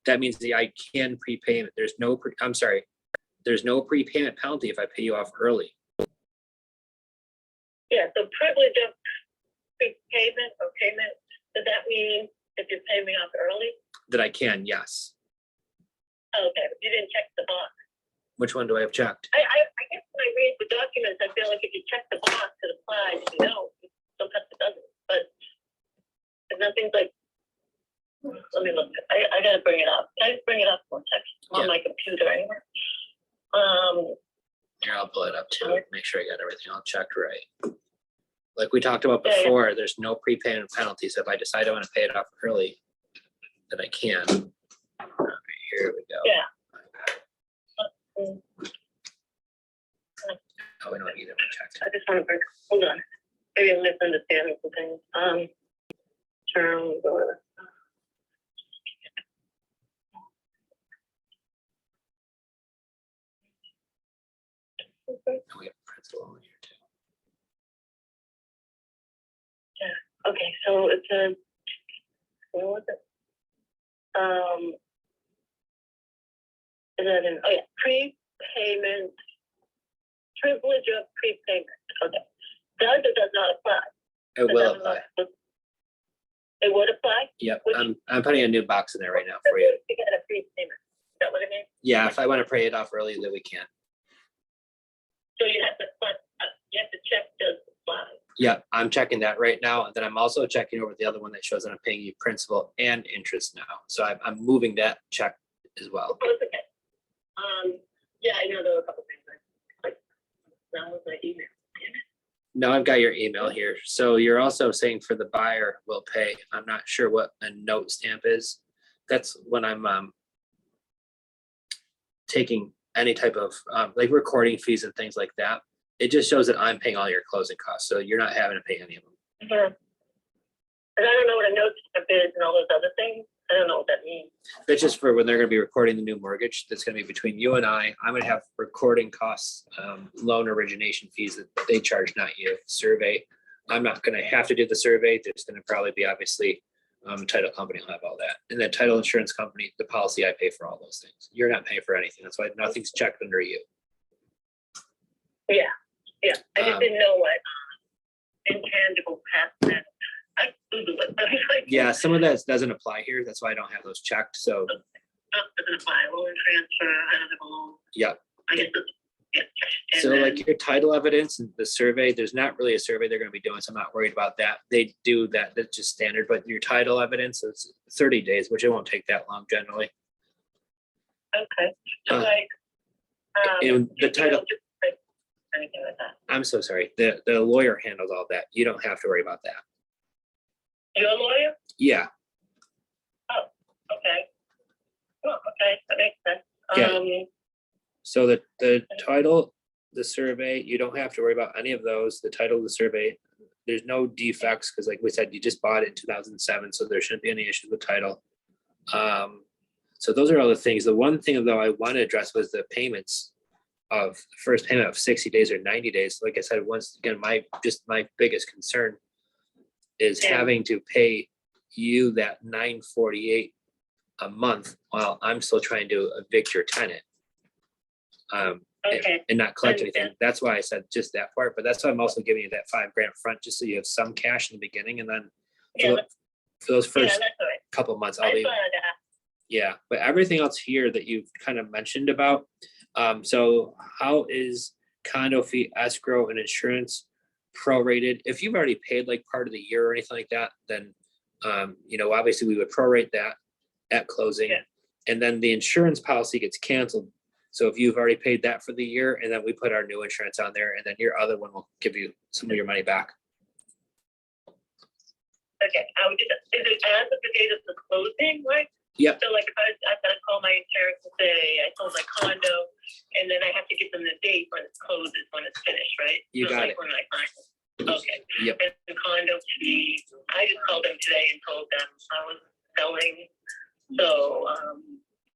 That means that I can prepayment. There's no, I'm sorry. There's no prepayment penalty if I pay you off early. Yeah, so privilege of prepayment or payment, does that mean if you pay me off early? That I can, yes. Okay, but you didn't check the box. Which one do I have checked? I guess when I read the documents, I feel like if you check the box, it applies. If you don't, sometimes it doesn't. But if nothing's like, let me look. I gotta bring it up. Can I just bring it up one second? I'm on my computer anyway. Here, I'll pull it up too. Make sure I got everything all checked right. Like we talked about Yeah, yeah. before, there's no prepayment penalty. So if I decide I want to pay it off early, then I can. Okay, here we go. Yeah. Oh, we don't need it checked. I just want to bring, hold on. Maybe I'm misunderstanding some things. Terms or. And we have principal on here too. Okay, so it's a, what was it? And then, oh yeah, prepayment, privilege of prepayment. Okay. Does or does not apply? It Does will that apply. not- It would apply? Yep, Which- I'm putting a new box in there right now for you. To get a prepayment. Is that what it means? Yeah, if I want to pay it off early, then we can. So you have to check does apply. Yeah, I'm checking that right now. And then I'm also checking over the other one that shows that I'm paying you principal and interest now. So I'm moving that check as well. Oh, it's okay. Yeah, I know there were a couple things like, that was my email. Now I've got your email here. So you're also saying for the buyer will pay. I'm not sure what a note stamp is. That's when I'm taking any type of like recording fees and things like that. It just shows that I'm paying all your closing costs. So you're not having to pay any of them. Yeah. And I don't know what a note stamp is and all those other things. I don't know what that means. That's just for when they're going to be recording the new mortgage. That's going to be between you and I. I'm going to have recording costs, loan origination fees that they charge, not you. Survey. I'm not going to have to do the survey. There's going to probably be obviously title company will have all that. And then title insurance company, the policy I pay for all those things. You're not paying for anything. That's why nothing's checked under you. Yeah, yeah. I just didn't know what intangible past I Googled it, but I was like. Yeah, some of that doesn't apply here. That's why I don't have those checked. So, Doesn't apply, loan transfer, I don't have a loan, yeah. I guess, yeah. And So then- like your title evidence and the survey, there's not really a survey they're gonna be doing, so I'm not worried about that. They do that, that's just standard, but your title evidence is 30 days, which it won't take that long generally. Okay, so Uh, like. and the you know, title- just like anything like that. I'm so sorry. The lawyer handles all that. You don't have to worry about that. You're a lawyer? Yeah, Okay. Oh, okay, that makes sense. Yeah. so the title, the survey, you don't have to worry about any of those. The title of the survey, there's no defects, because like we said, you just bought it in 2007, so there shouldn't be any issues with title. So those are all the things. The one thing though I want to address was the payments of first payment of 60 days or 90 days. Like I said, once again, my biggest concern is Yeah. having to pay you that $948 a month while I'm still trying to evict your tenant. Okay, And not collect anything. Understand. That's why I said just that part, but that's why I'm also giving you that $5,000 front, just so you have some cash in the beginning, and then yeah, for those yeah, first that's all right. couple months, I I'll just be, wanted to ask. yeah, but everything else here that you've kind of mentioned about. So how is condo fee, escrow, and insurance prorated? If you've already paid like part of the year or anything like that, then obviously we would prorate that at closing. Yeah. And then the insurance policy gets canceled. So if you've already paid that for the year, and then we put our new insurance on there, and then your other one will give you some of your money back. Okay, I would just, is it as of the date of the closing, right? Yep. So like, I've got to call my insurance and say, I sold my condo, and then I have to give them the date when it closes, when it's finished, right? You Not got like it. When I sign it. Okay. Yep. And the condo fee, I just called them today and told them I was selling. So,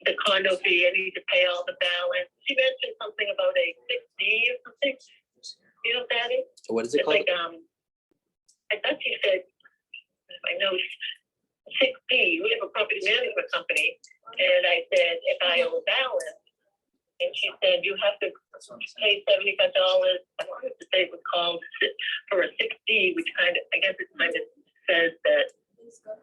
the condo fee, I need to pay all the balance. She mentioned something about a 6D or something. You know what that is? What is it It's called? like, I thought you said, I know 6D, we have a property management company, and I said, if I owe a balance, and she said, you have to pay $75. I wanted to say it was called for a 6D, which kind of, I guess it kind of says that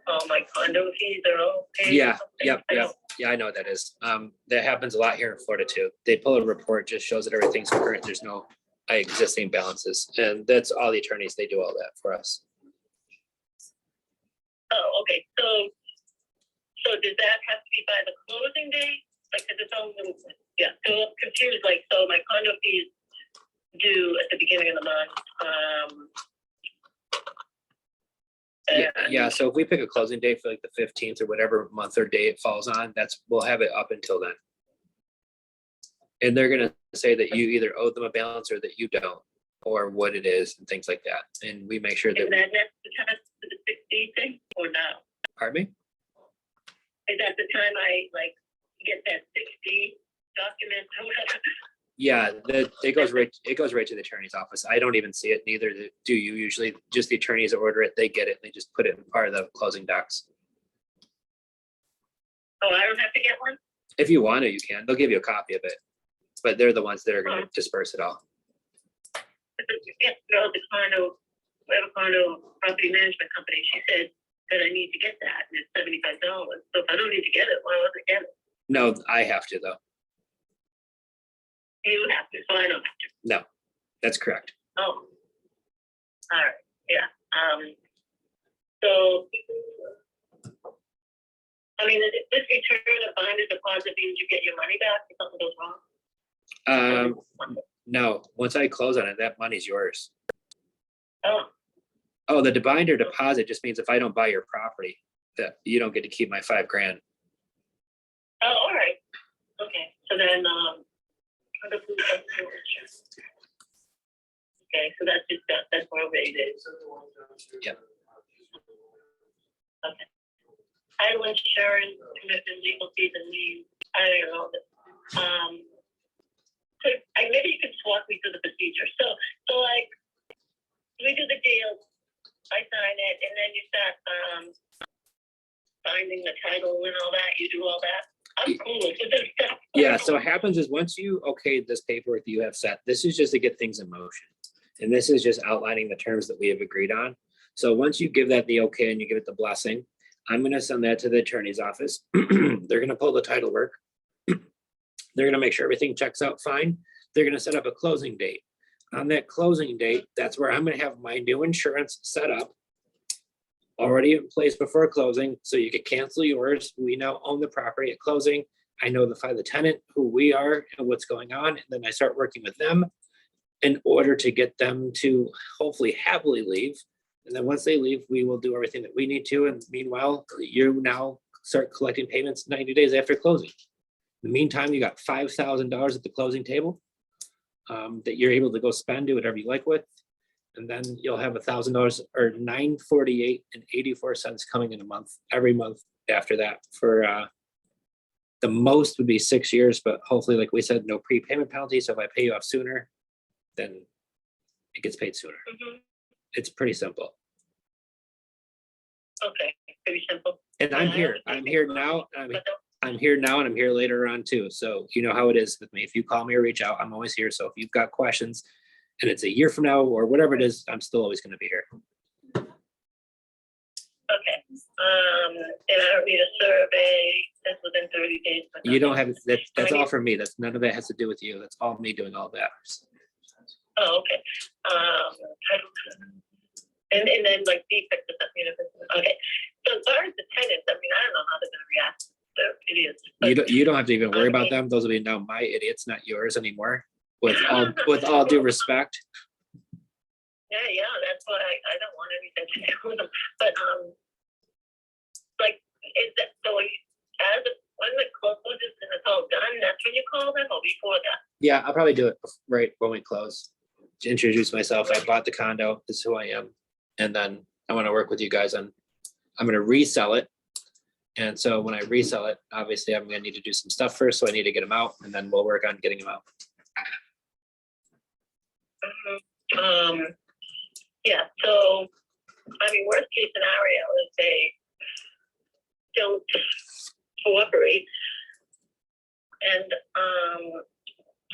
all my condo fees are all paid. or Yeah, something. yep, I yep. don't- Yeah, I know what that is. That happens a lot here in Florida too. They pull a report, just shows that everything's current. There's no existing balances. And that's all the attorneys, they do all that for us. Oh, okay, so does that have to be by the closing date? Like, 'cause it's only, yeah, so I'm confused, like, so my condo fees due at the beginning of the month, Yeah, so if we pick a closing date for like the 15th or whatever month or day it falls on, we'll have it up until then. And they're gonna say that you either owe them a balance or that you don't, or what it is and things like that. And we make sure Is that, that next the time for the 6D thing or no? pardon me? Is that the time I like get that 6D document or whatever? Yeah, it goes right to the attorney's office. I don't even see it, neither do you usually. Just the attorneys that order it, they get it, they just put it in part of the closing docs. Oh, I don't have to get one? If you want to, you can. They'll give you a copy of it. But they're the ones that are gonna disperse it all. Yeah, no, the condo, we have a condo property management company. She said that I need to get that and it's $75. So if I don't need to get it, why would I get it? No, I have to though. You have to, so I don't have to. No, that's correct. Oh. All right, yeah, so. I mean, is it this return of binder deposit means you get your money back if something goes wrong? No, once I close on it, that money's yours. Oh, Oh, the binder deposit just means if I don't buy your property, that you don't get to keep my $5,000. oh, all right, okay, so then, okay, so that's just, that's where it is. Yep. Okay. Title insurance, commitment, legal fees and liens, I don't know. So maybe you could walk me through the procedure. So like, we do the deal, I sign it, and then you start, finding the title and all that, you do all that? I'm cool with this stuff. Yeah, so what happens is once you okay this paperwork that you have set, this is just to get things in motion. And this is just outlining the terms that we have agreed on. So once you give that the okay and you give it the blessing, I'm gonna send that to the attorney's office. They're gonna pull the title work. They're gonna make sure everything checks out fine. They're gonna set up a closing date. On that closing date, that's where I'm gonna have my new insurance set up already in place before closing, so you can cancel yours. We now own the property at closing. I notify the tenant who we are and what's going on, and then I start working with them in order to get them to hopefully happily leave. And then once they leave, we will do everything that we need to. And meanwhile, you now start collecting payments 90 days after closing. In the meantime, you got $5,000 at the closing table that you're able to go spend, do whatever you like with. And then you'll have $1,000 or $948.84 coming in a month, every month after that. For the most would be 6 years, but hopefully, like we said, no prepayment penalty. So if I pay you off sooner, then it gets paid sooner. Mhm. It's pretty simple. Okay, pretty simple. And I'm Yeah, here. I I'm here now. But I'm here now and I'm here later on too. So you know how it is with me. If you call me or reach out, I'm always here. So if you've got questions and it's a year from now or whatever it is, I'm still always going to be here. okay, and I don't need a survey, that's within 30 days. but You don't nothing. have, that's all for me. That's none of that has to do with you. That's all me doing all that. Oh, okay. Title. And then like defects or something, okay. So as far as the tenants, I mean, I don't know how they're gonna react. They're idiots. but- You don't have to even worry about Okay. them. Those will be now my idiots, not yours anymore. With all due respect. Yeah, that's why I don't want anything to do with them, but, like, is that, so when the closes and it's all done, that's when you call them or before that? Yeah, I'll probably do it right when we close. To introduce myself, I bought the condo, this is who I am. And then I want to work with you guys on, I'm gonna resell it. And so when I resell it, obviously I'm gonna need to do some stuff first, so I need to get them out and then we'll work on getting them out. Yeah, so, I mean, worst case scenario is they don't cooperate. And,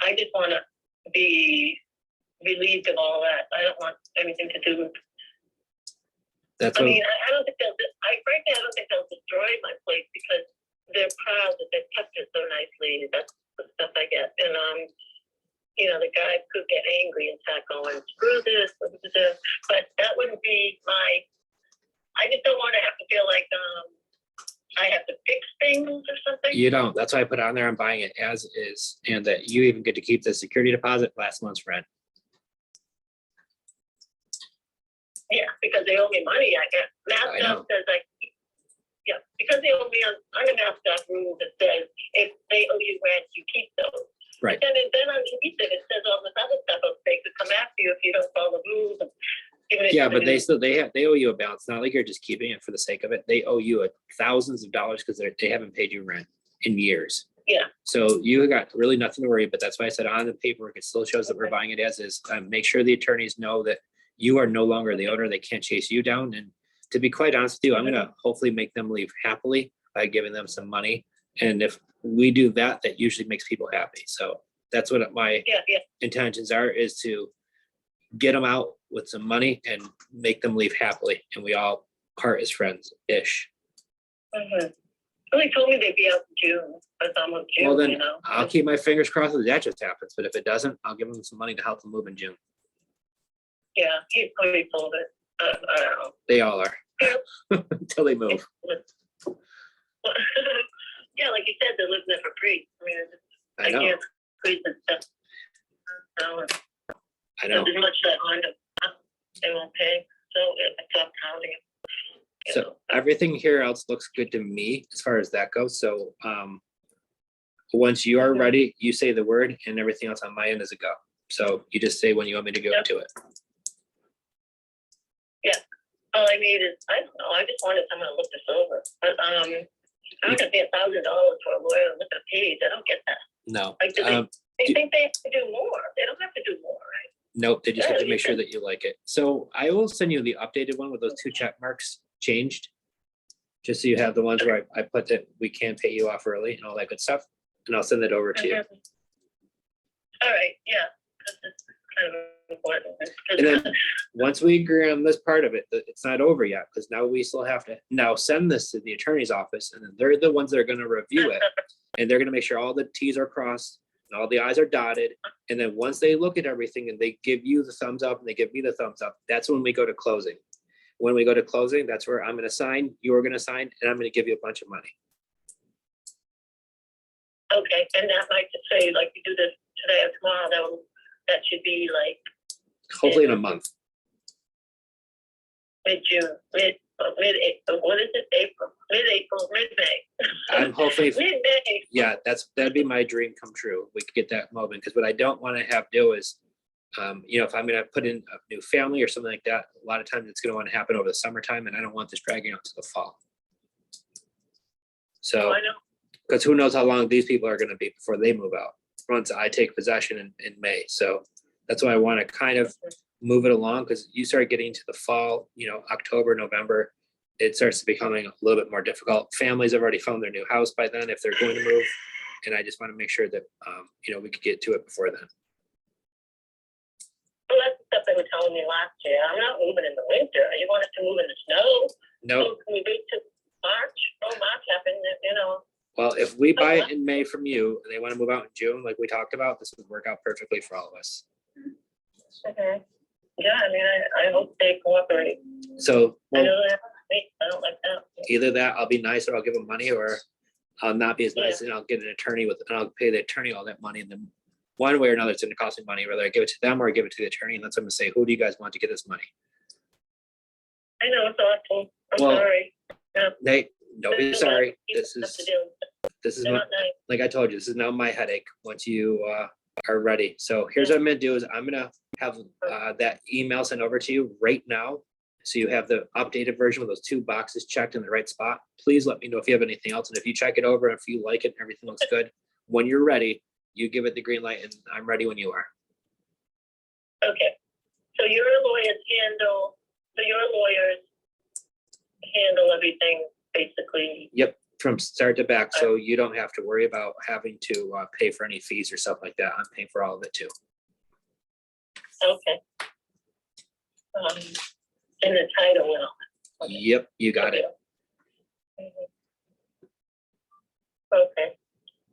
I just wanna be relieved of all that. I don't want anything to do with, That's I what, mean, I don't think frankly, I don't think they'll destroy my place because they're proud that they've kept it so nicely. That's the stuff I get. And, you know, the guy could get angry and start going, screw this, but that wouldn't be I just don't want to have to feel like, I have to fix things or something. you don't, that's why I put on there, I'm buying it as is, and that you even get to keep the security deposit last month's rent. Yeah, because they owe me money, I guess. I know. MassDOT says like, yeah, because they owe me on the MassDOT rule that says if they owe you rent, you keep those. Right. But then underneath it says all this other stuff, they could come after you if you don't follow the rules. Yeah, but they owe you a balance. Not like you're just keeping it for the sake of it. They owe you thousands of dollars because they haven't paid you rent in years. Yeah. So you got really nothing to worry, but that's why I said on the paperwork, it still shows that we're buying it as is. Make sure the attorneys know that you are no longer the owner. They can't chase you down. And to be quite honest with you, I'm gonna hopefully make them leave happily by giving them some money. And if we do that, that usually makes people happy. So that's what my Yeah. intentions are, is to get them out with some money and make them leave happily. And we all part as friends-ish. Mm-hmm. Well, they told me they'd be out in June, but I'm on June, Well, then you know. I'll keep my fingers crossed that that just happens. But if it doesn't, I'll give them some money to help them move in June. Yeah, he's probably full of it. I don't know. They all are. Yeah. Until they move. Yeah, like you said, they're living there for free. I mean, I know, can't squeeze and stuff. So, I know. there's much that on them, they won't pay, so it's up counting. So everything here else looks good to me as far as that goes. So once you are ready, you say the word and everything else on my end is a go. So you just say when you want me to go Yep. into it. All I need is, I don't know, I just wanted someone to look this over, but, I'm gonna pay $1,000 for a lawyer to look at a page, I don't get that. No, Like, do they think they have to do more, they don't have to do more, right? nope, they just have to Yeah, make sure that you like it. So I will send you the updated one with those 2 check marks changed. Just so you have the ones where I put that we can pay you off early and all that good stuff. And I'll send that over to you. All right, yeah, 'cause it's kind of important. And then once we agree on this part of it, it's not over yet, because now we still have to now send this to the attorney's office, and then they're the ones that are gonna review it. And they're gonna make sure all the Ts are crossed and all the Is are dotted. And then once they look at everything and they give you the thumbs up and they give me the thumbs up, that's when we go to closing. When we go to closing, that's where I'm gonna sign, you're gonna sign, and I'm gonna give you a bunch of money. Okay, and that might just say, like, you do this today or tomorrow, that should be like Hopefully in a month. mid-June, mid-April, what is it, April, mid-April, mid-May? I'm hopefully, Mid-May. yeah, that'd be my dream come true. We could get that moving, because what I don't want to have do is, if I'm gonna put in a new family or something like that, a lot of times it's gonna want to happen over the summertime, and I don't want this dragging out to the fall. So, I know, because who knows how long these people are gonna be before they move out, once I take possession in May. So that's why I want to kind of move it along, because you start getting to the fall, October, November, it starts to becoming a little bit more difficult. Families have already found their new house by then if they're going to move. And I just want to make sure that, we could get to it before then. well, that's the stuff they were telling me last year, I'm not moving in the winter, you want us to move in the snow? No, So can we wait till March? Oh, March happened, well, if we buy it in May from you and they want to move out in June, like we talked about, this would work out perfectly for all of us. Okay. Yeah, I mean, I hope they cooperate. So, I well, know they have to wait, I don't like that. either that, I'll be nice, or I'll give them money, or I'll not be as nice, and I'll get an attorney and I'll pay the attorney all that money, and then one way or another, it's gonna cost me money, whether I give it to them or I give it to the attorney, and that's what I'm gonna say, who do you guys want to get this money? I know, it's awful, I'm Well, sorry. Nate, don't be sorry, this People have is, to deal with it. this is They're my, not nice. like I told you, this is now my headache once you are ready. So here's what I'm gonna do is I'm gonna have that email sent over to you right now. So you have the updated version with those 2 boxes checked in the right spot. Please let me know if you have anything else. And if you check it over, if you like it, everything looks good, when you're ready, you give it the green light, and I'm ready when you are. Okay, so your lawyers handle everything, basically. Yep, from start to back. So you don't have to worry about having to pay for any fees or stuff like that. I'm paying for all of it too. Okay. And the title and all. Okay. Yep, you got it. Mhm. Okay,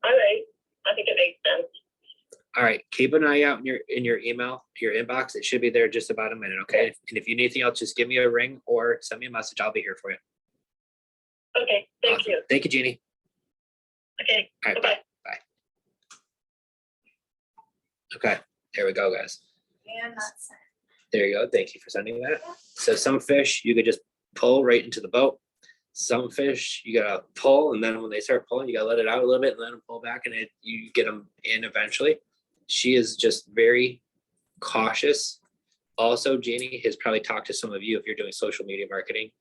all right, I think it makes sense. All right, keep an eye out in your email, your inbox. It should be there just about a minute, okay? And if you need anything else, just give me a ring or send me a message. I'll be here for you. Okay, thank Awesome. you. Thank you, Jeannie. Okay, All right, bye-bye. bye. Okay, there we go, guys. And that's it. There you go. Thank you for sending that. So some fish you could just pull right into the boat. Some fish you gotta pull, and then when they start pulling, you gotta let it out a little bit and let them pull back, and you get them in eventually. She is just very cautious. Also, Jeannie has probably talked to some of you if you're doing social media marketing.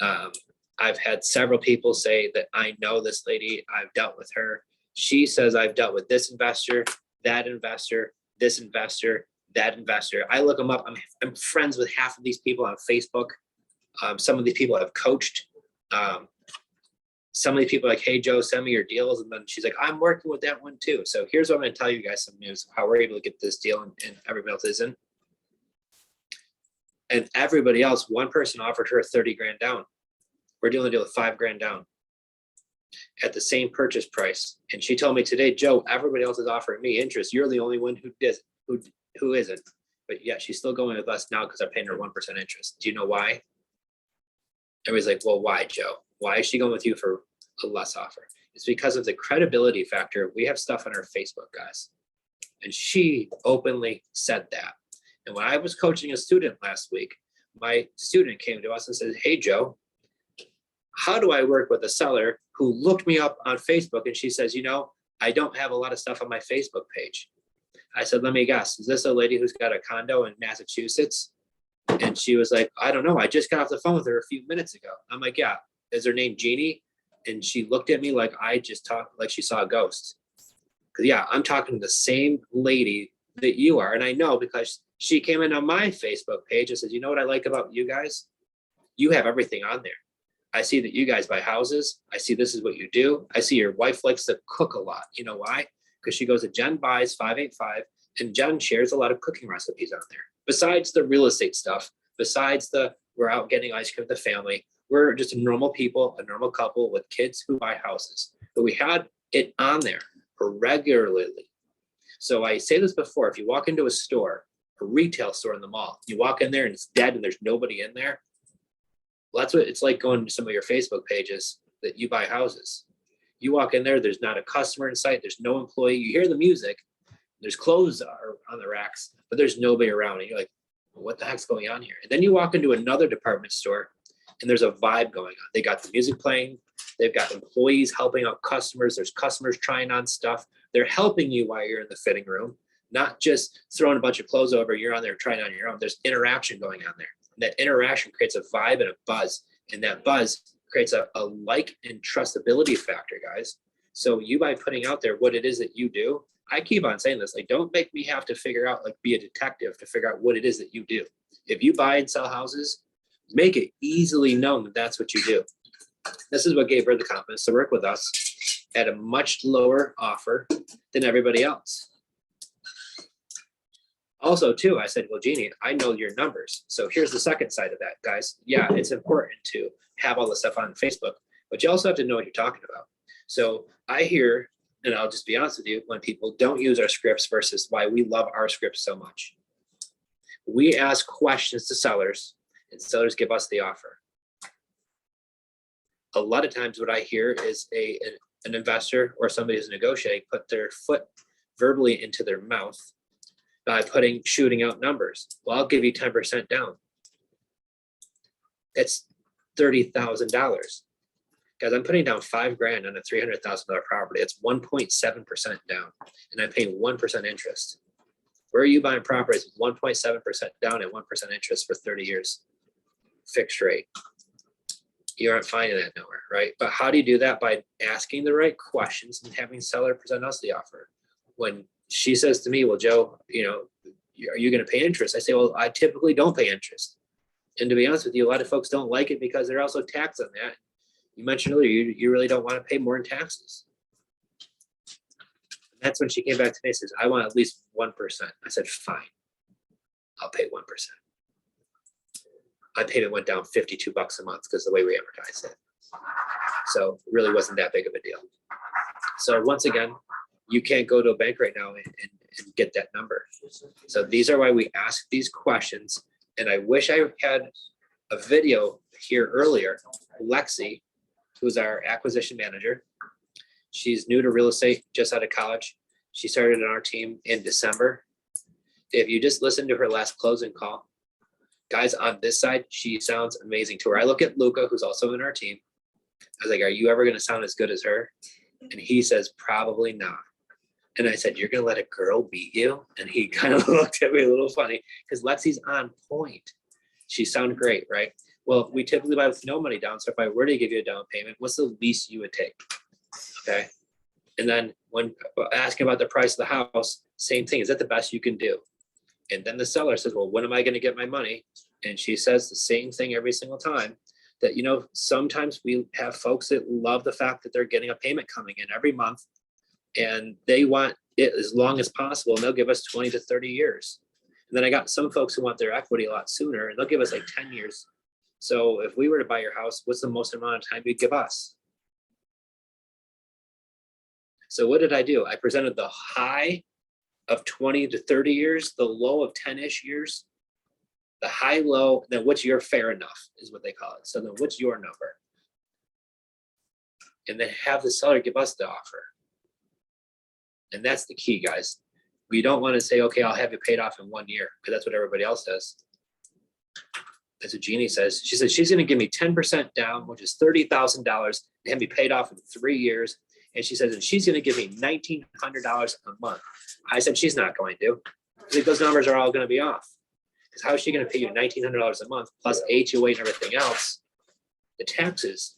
I've had several people say that I know this lady, I've dealt with her. She says I've dealt with this investor, that investor, this investor, that investor. I look them up. I'm friends with half of these people on Facebook. Some of these people I've coached. Some of these people are like, hey, Joe, send me your deals. And then she's like, I'm working with that one too. So here's what I'm going to tell you guys some news, how we're able to get this deal and everybody else isn't. And everybody else, one person offered her 30 grand down. We're doing a deal with 5 grand down at the same purchase price. And she told me today, Joe, everybody else is offering me interest. You're the only one who isn't. But yeah, she's still going with us now because I'm paying her 1% interest. Do you know why? Everybody's like, well, why, Joe? Why is she going with you for a less offer? It's because of the credibility factor. We have stuff on our Facebook, guys. And she openly said that. And when I was coaching a student last week, my student came to us and said, hey, Joe, how do I work with a seller who looked me up on Facebook? And she says, I don't have a lot of stuff on my Facebook page. I said, let me guess, is this a lady who's got a condo in Massachusetts? And she was like, I don't know. I just got off the phone with her a few minutes ago. I'm like, yeah, is her name Jeannie? And she looked at me like I just talked, like she saw a ghost. Because yeah, I'm talking to the same lady that you are. And I know because she came in on my Facebook page and says, you know what I like about you guys? You have everything on there. I see that you guys buy houses. I see this is what you do. I see your wife likes to cook a lot. You know why? Because she goes to Jenn buys 585. And Jenn shares a lot of cooking recipes on there. Besides the real estate stuff, besides we're out getting ice cream with the family, we're just normal people, a normal couple with kids who buy houses. But we had it on there regularly. So I say this before, if you walk into a store, a retail store in the mall, you walk in there and it's dead and there's nobody in there. Well, that's what it's like going to some of your Facebook pages that you buy houses. You walk in there, there's not a customer in sight, there's no employee, you hear the music, there's clothes are on the racks, but there's nobody around. And you're like, what the heck's going on here? And then you walk into another department store and there's a vibe going on. They got the music playing, they've got employees helping out customers, there's customers trying on stuff. They're helping you while you're in the fitting room, not just throwing a bunch of clothes over, you're on there trying on your own. There's interaction going on there. And that interaction creates a vibe and a buzz. And that buzz creates a like and trustability factor, guys. So you, by putting out there what it is that you do, I keep on saying this, like, don't make me have to figure out, like, be a detective to figure out what it is that you do. If you buy and sell houses, make it easily known that that's what you do. This is what gave her the confidence to work with us at a much lower offer than everybody else. Also, too, I said, well, Jeannie, I know your numbers. So here's the second side of that, guys. Yeah, it's important to have all the stuff on Facebook, but you also have to know what you're talking about. So I hear, and I'll just be honest with you, when people don't use our scripts versus why we love our scripts so much. We ask questions to sellers and sellers give us the offer. A lot of times what I hear is an investor or somebody who's negotiating put their foot verbally into their mouth by shooting out numbers. Well, I'll give you 10% down. That's $30,000. Guys, I'm putting down $5,000 on a $300,000 property. It's 1.7% down, and I'm paying 1% interest. Where are you buying properties with 1.7% down and 1% interest for 30 years? Fixed rate. You aren't finding that nowhere, right? But how do you do that? By asking the right questions and having seller present us the offer. When she says to me, well, Joe, are you going to pay interest? I say, well, I typically don't pay interest. And to be honest with you, a lot of folks don't like it because they're also taxed on that. You mentioned earlier, you really don't want to pay more in taxes. And that's when she came back to me and says, I want at least 1%. I said, fine, I'll pay 1%. My payment went down $52 a month because of the way we advertised it. So it really wasn't that big of a deal. So once again, you can't go to a bank right now and get that number. So these are why we ask these questions. And I wish I had a video here earlier. Lexi, who's our acquisition manager, she's new to real estate, just out of college. She started on our team in December. If you just listen to her last closing call, guys, on this side, she sounds amazing to her. I look at Luca, who's also in our team. I was like, are you ever going to sound as good as her? And he says, probably not. And I said, you're going to let a girl beat you? And he kind of looked at me a little funny because Lexi's on point. She sounded great, right? Well, we typically buy with no money down. So if I were to give you a down payment, what's the least you would take? Okay. And then when asking about the price of the house, same thing. Is that the best you can do? And then the seller says, well, when am I going to get my money? And she says the same thing every single time, that, sometimes we have folks that love the fact that they're getting a payment coming in every month and they want it as long as possible. And they'll give us 20 to 30 years. And then I got some folks who want their equity a lot sooner and they'll give us like 10 years. So if we were to buy your house, what's the most amount of time you'd give us? So what did I do? I presented the high of 20 to 30 years, the low of 10-ish years, the high, low, then what's your fair enough is what they call it. So then what's your number? And then have the seller give us the offer. And that's the key, guys. We don't want to say, okay, I'll have you paid off in 1 year, because that's what everybody else does. That's what Jeannie says. She says she's going to give me 10% down, which is $30,000, and have me paid off in 3 years. And she says, and she's going to give me $1,900 a month. I said, she's not going to. I think those numbers are all going to be off. Because how is she going to pay you $1,900 a month plus HOA and everything else? The taxes,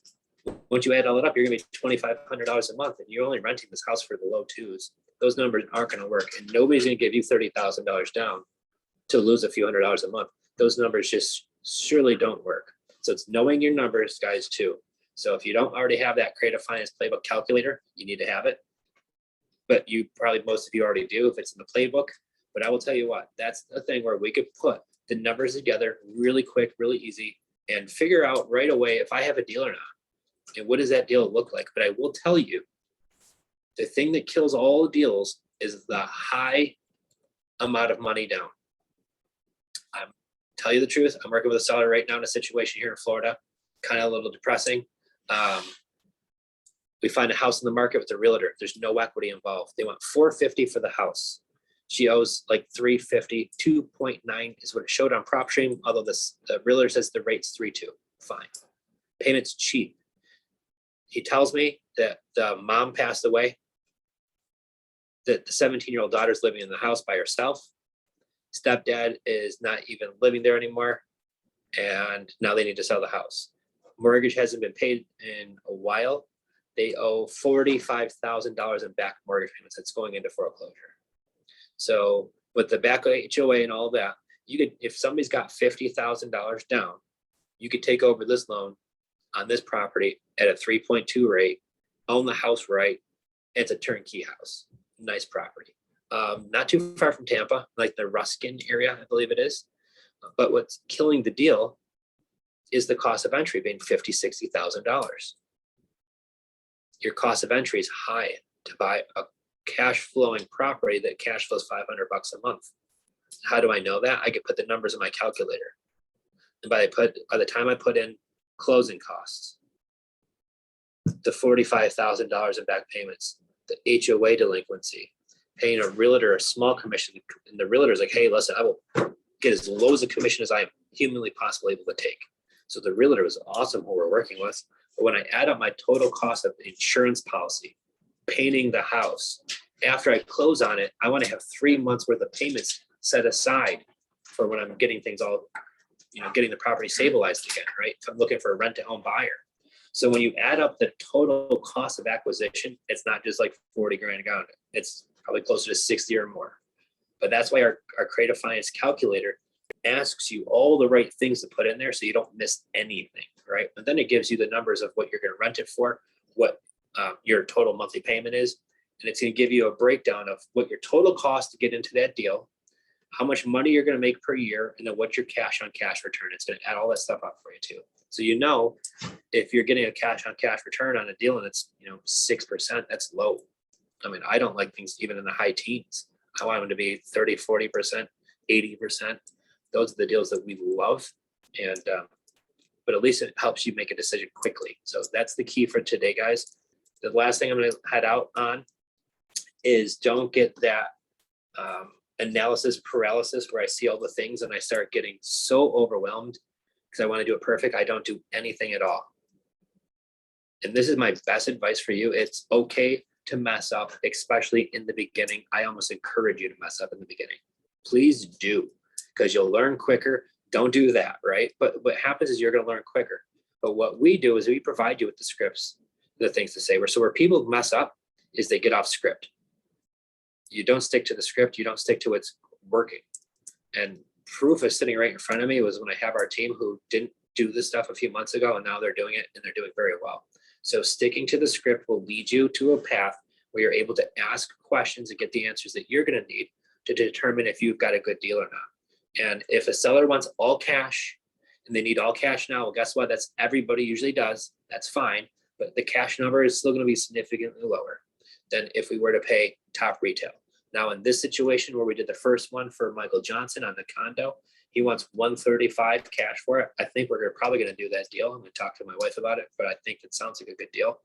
once you add all that up, you're going to be $2,500 a month, and you're only renting this house for the low twos. Those numbers aren't going to work, and nobody's going to give you $30,000 down to lose a few $100s a month. Those numbers just surely don't work. So it's knowing your numbers, guys, too. So if you don't already have that Creative Finance Playbook calculator, you need to have it. But most of you already do if it's in the playbook. But I will tell you what, that's a thing where we could put the numbers together really quick, really easy, and figure out right away if I have a deal or not. And what does that deal look like? But I will tell you, the thing that kills all deals is the high amount of money down. I'm tell you the truth, I'm working with a seller right now in a situation here in Florida, kind of a little depressing. We find a house in the market with a realtor. There's no equity involved. They want $450 for the house. She owes like $350, 2.9 is what it showed on PropStream, although the realtor says the rate's 3.2. Fine. Payment's cheap. He tells me that the mom passed away, that the 17-year-old daughter's living in the house by herself. Stepdad is not even living there anymore, and now they need to sell the house. Mortgage hasn't been paid in a while. They owe $45,000 in back mortgage payments that's going into foreclosure. So with the back HOA and all that, you could, if somebody's got $50,000 down, you could take over this loan on this property at a 3.2 rate, own the house right. It's a turnkey house, nice property. Not too far from Tampa, like the Ruskin area, I believe it is. But what's killing the deal is the cost of entry being $50,000, $60,000. Your cost of entry is high to buy a cash flowing property that cash flows $500 a month. How do I know that? I could put the numbers in my calculator. And by the time I put in closing costs, the $45,000 in back payments, the HOA delinquency, paying a realtor a small commission, and the realtor is like, hey, listen, I will get as low as a commission as I am humanly possibly able to take. So the realtor was awesome who we're working with. But when I add up my total cost of insurance policy, painting the house, after I close on it, I want to have 3 months worth of payments set aside for when I'm getting things all, getting the property stabilized again, right? If I'm looking for a rent to own buyer. So when you add up the total cost of acquisition, it's not just like 40 grand a pound. It's probably closer to 60 or more. But that's why our creative finance calculator asks you all the right things to put in there so you don't miss anything, right? And then it gives you the numbers of what you're going to rent it for, what your total monthly payment is, and it's going to give you a breakdown of what your total cost to get into that deal, how much money you're going to make per year, and then what your cash on cash return. It's going to add all that stuff up for you too. So if you're getting a cash on cash return on a deal and it's 6%, that's low. I mean, I don't like things even in the high teens. I want them to be 30, 40%, 80%. Those are the deals that we love. And but at least it helps you make a decision quickly. So that's the key for today, guys. The last thing I'm going to head out on is don't get that analysis paralysis where I see all the things and I start getting so overwhelmed because I want to do it perfect. I don't do anything at all. And this is my best advice for you. It's okay to mess up, especially in the beginning. I almost encourage you to mess up in the beginning. Please do, because you'll learn quicker. Don't do that, right? But what happens is you're going to learn quicker. But what we do is we provide you with the scripts, the things to say. So where people mess up is they get off script. You don't stick to the script. You don't stick to what's working. And proof is sitting right in front of me was when I have our team who didn't do this stuff a few months ago, and now they're doing it and they're doing very well. So sticking to the script will lead you to a path where you're able to ask questions and get the answers that you're going to need to determine if you've got a good deal or not. And if a seller wants all cash and they need all cash now, well, guess what? That's everybody usually does. That's fine. But the cash number is still going to be significantly lower than if we were to pay top retail. Now, in this situation where we did the first one for Michael Johnson on the condo, he wants $135 cash for it. I think we're probably going to do that deal. I'm going to talk to my wife about it, but I think it sounds like a good deal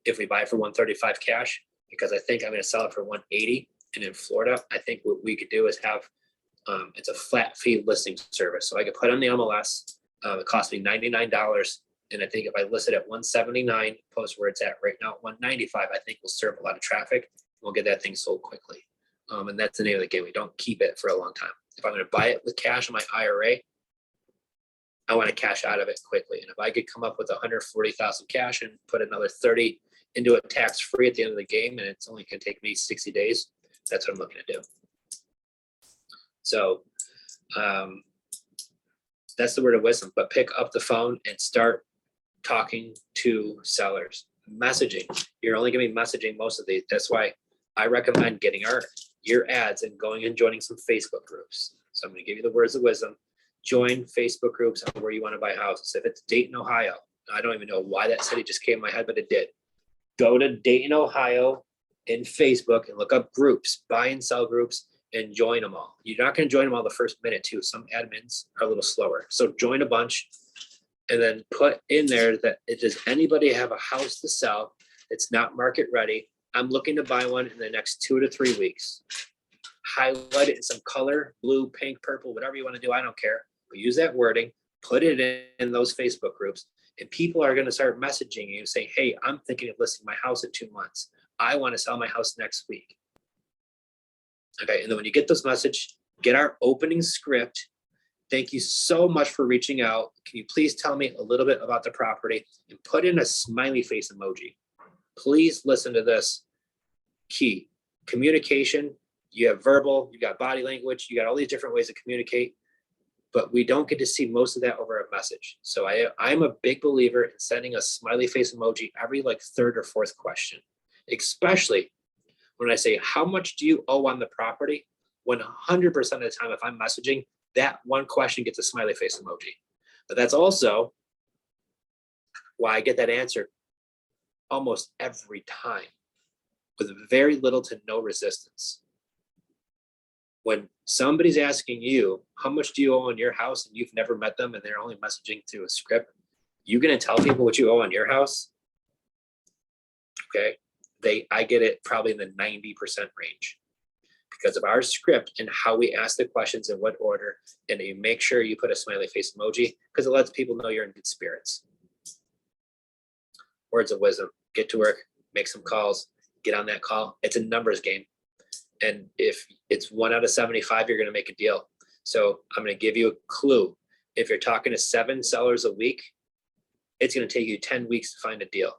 if we buy it for $135 cash, because I think I'm going to sell it for $180. And in Florida, I think what we could do is have it's a flat fee listing service. So I could put on the MLS. It cost me $99. And I think if I list it at $179, post where it's at right now at $195, I think we'll serve a lot of traffic. We'll get that thing sold quickly. And that's the name of the game. We don't keep it for a long time. If I'm going to buy it with cash in my IRA, I want to cash out of it quickly. And if I could come up with 140,000 cash and put another 30 into it tax free at the end of the game, and it's only going to take me 60 days, that's what I'm looking to do. So that's the word of wisdom. But pick up the phone and start talking to sellers. Messaging. You're only going to be messaging most of these. That's why I recommend getting our your ads and going and joining some Facebook groups. So I'm going to give you the words of wisdom. Join Facebook groups on where you want to buy houses. If it's Dayton, Ohio, I don't even know why that city just came in my head, but it did. Go to Dayton, Ohio in Facebook and look up groups, buy and sell groups, and join them all. You're not going to join them all the first minute too. Some admins are a little slower. So join a bunch and then put in there that does anybody have a house to sell? It's not market ready. I'm looking to buy one in the next 2 to 3 weeks. Highlight it in some color, blue, pink, purple, whatever you want to do. I don't care. But use that wording, put it in those Facebook groups, and people are going to start messaging you saying, hey, I'm thinking of listing my house in 2 months. I want to sell my house next week. Okay. And then when you get this message, get our opening script. Thank you so much for reaching out. Can you please tell me a little bit about the property and put in a smiley face emoji? Please listen to this key. Communication, you have verbal, you got body language, you got all these different ways to communicate, but we don't get to see most of that over a message. So I'm a big believer in sending a smiley face emoji every like third or fourth question, especially when I say, how much do you owe on the property? 100% of the time, if I'm messaging, that one question gets a smiley face emoji. But that's also why I get that answer almost every time with very little to no resistance. When somebody's asking you, how much do you owe on your house, and you've never met them and they're only messaging through a script, you gonna tell people what you owe on your house? Okay, I get it probably in the 90% range because of our script and how we ask the questions in what order, and you make sure you put a smiley face emoji because it lets people know you're in good spirits. Words of wisdom, get to work, make some calls, get on that call. It's a numbers game. And if it's 1 out of 75, you're going to make a deal. So I'm going to give you a clue. If you're talking to 7 sellers a week, it's going to take you 10 weeks to find a deal.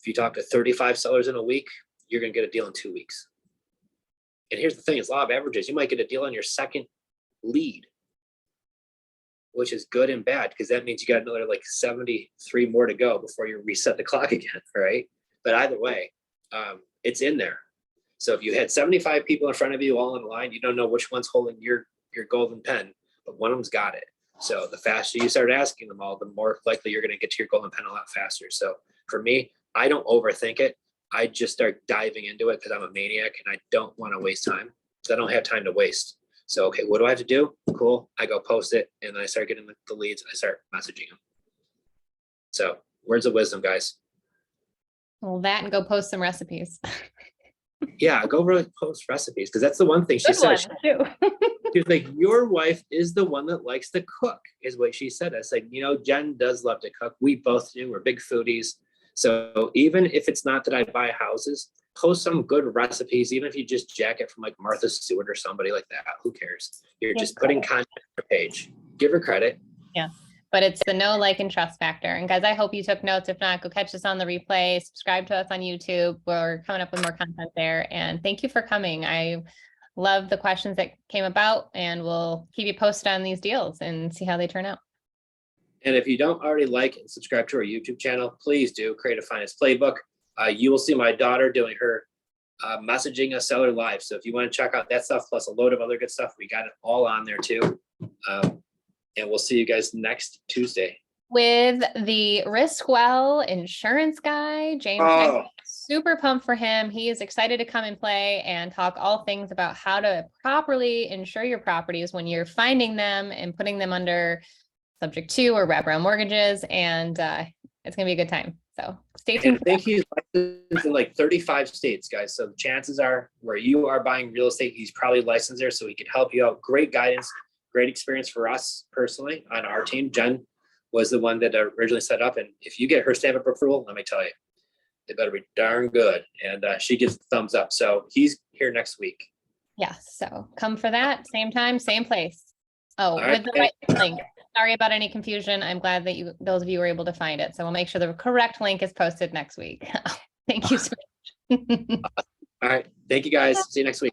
If you talk to 35 sellers in a week, you're going to get a deal in 2 weeks. And here's the thing, it's law of averages. You might get a deal on your second lead, which is good and bad because that means you got another like 73 more to go before you reset the clock again, right? But either way, it's in there. So if you had 75 people in front of you all in line, you don't know which one's holding your golden pen, but one of them's got it. So the faster you start asking them all, the more likely you're going to get to your golden pen a lot faster. So for me, I don't overthink it. I just start diving into it because I'm a maniac and I don't want to waste time because I don't have time to waste. So, okay, what do I have to do? Cool. I go post it and then I start getting the leads. I start messaging them. So words of wisdom, guys. Well, that and go post some recipes. Yeah, go really post recipes because that's the one thing she Good said. one, too. She was like, your wife is the one that likes to cook, is what she said. I said, Jen does love to cook. We both do. We're big foodies. So even if it's not that I buy houses, post some good recipes, even if you just jack it from like Martha Stewart or somebody like that. Who cares? You're just putting content on your page. Give her credit. Yeah. But it's the know, like, and trust factor. And guys, I hope you took notes. If not, go catch us on the replay, subscribe to us on YouTube. We're coming up with more content there. And thank you for coming. I love the questions that came about, and we'll keep you posted on these deals and see how they turn out. And if you don't already like and subscribe to our YouTube channel, please do. Creative Finance Playbook. You will see my daughter doing her messaging a seller live. So if you want to check out that stuff, plus a load of other good stuff, we got it all on there too. And we'll see you guys next Tuesday. With the Riskwell insurance guy, James, I'm super pumped for him. He is excited to come and play and talk all things about how to properly insure your properties when you're finding them and putting them under subject to or wraparound mortgages. And it's going to be a good time. So stay tuned. And I think he's licensed in like 35 states, guys. So the chances are where you are buying real estate, he's probably licensed there. So he can help you out. Great guidance, great experience for us personally on our team. Jen was the one that originally set up. And if you get her stamp of approval, let me tell you, they better be darn good. And she gives the thumbs up. So he's here next week. Yeah. So come for that. Same time, same place. Oh, All with the right link. Sorry about any confusion. I'm glad that those of you were able to find it. So we'll make sure the correct link is posted next week. Thank you so much. All right. Thank you guys. See you next week.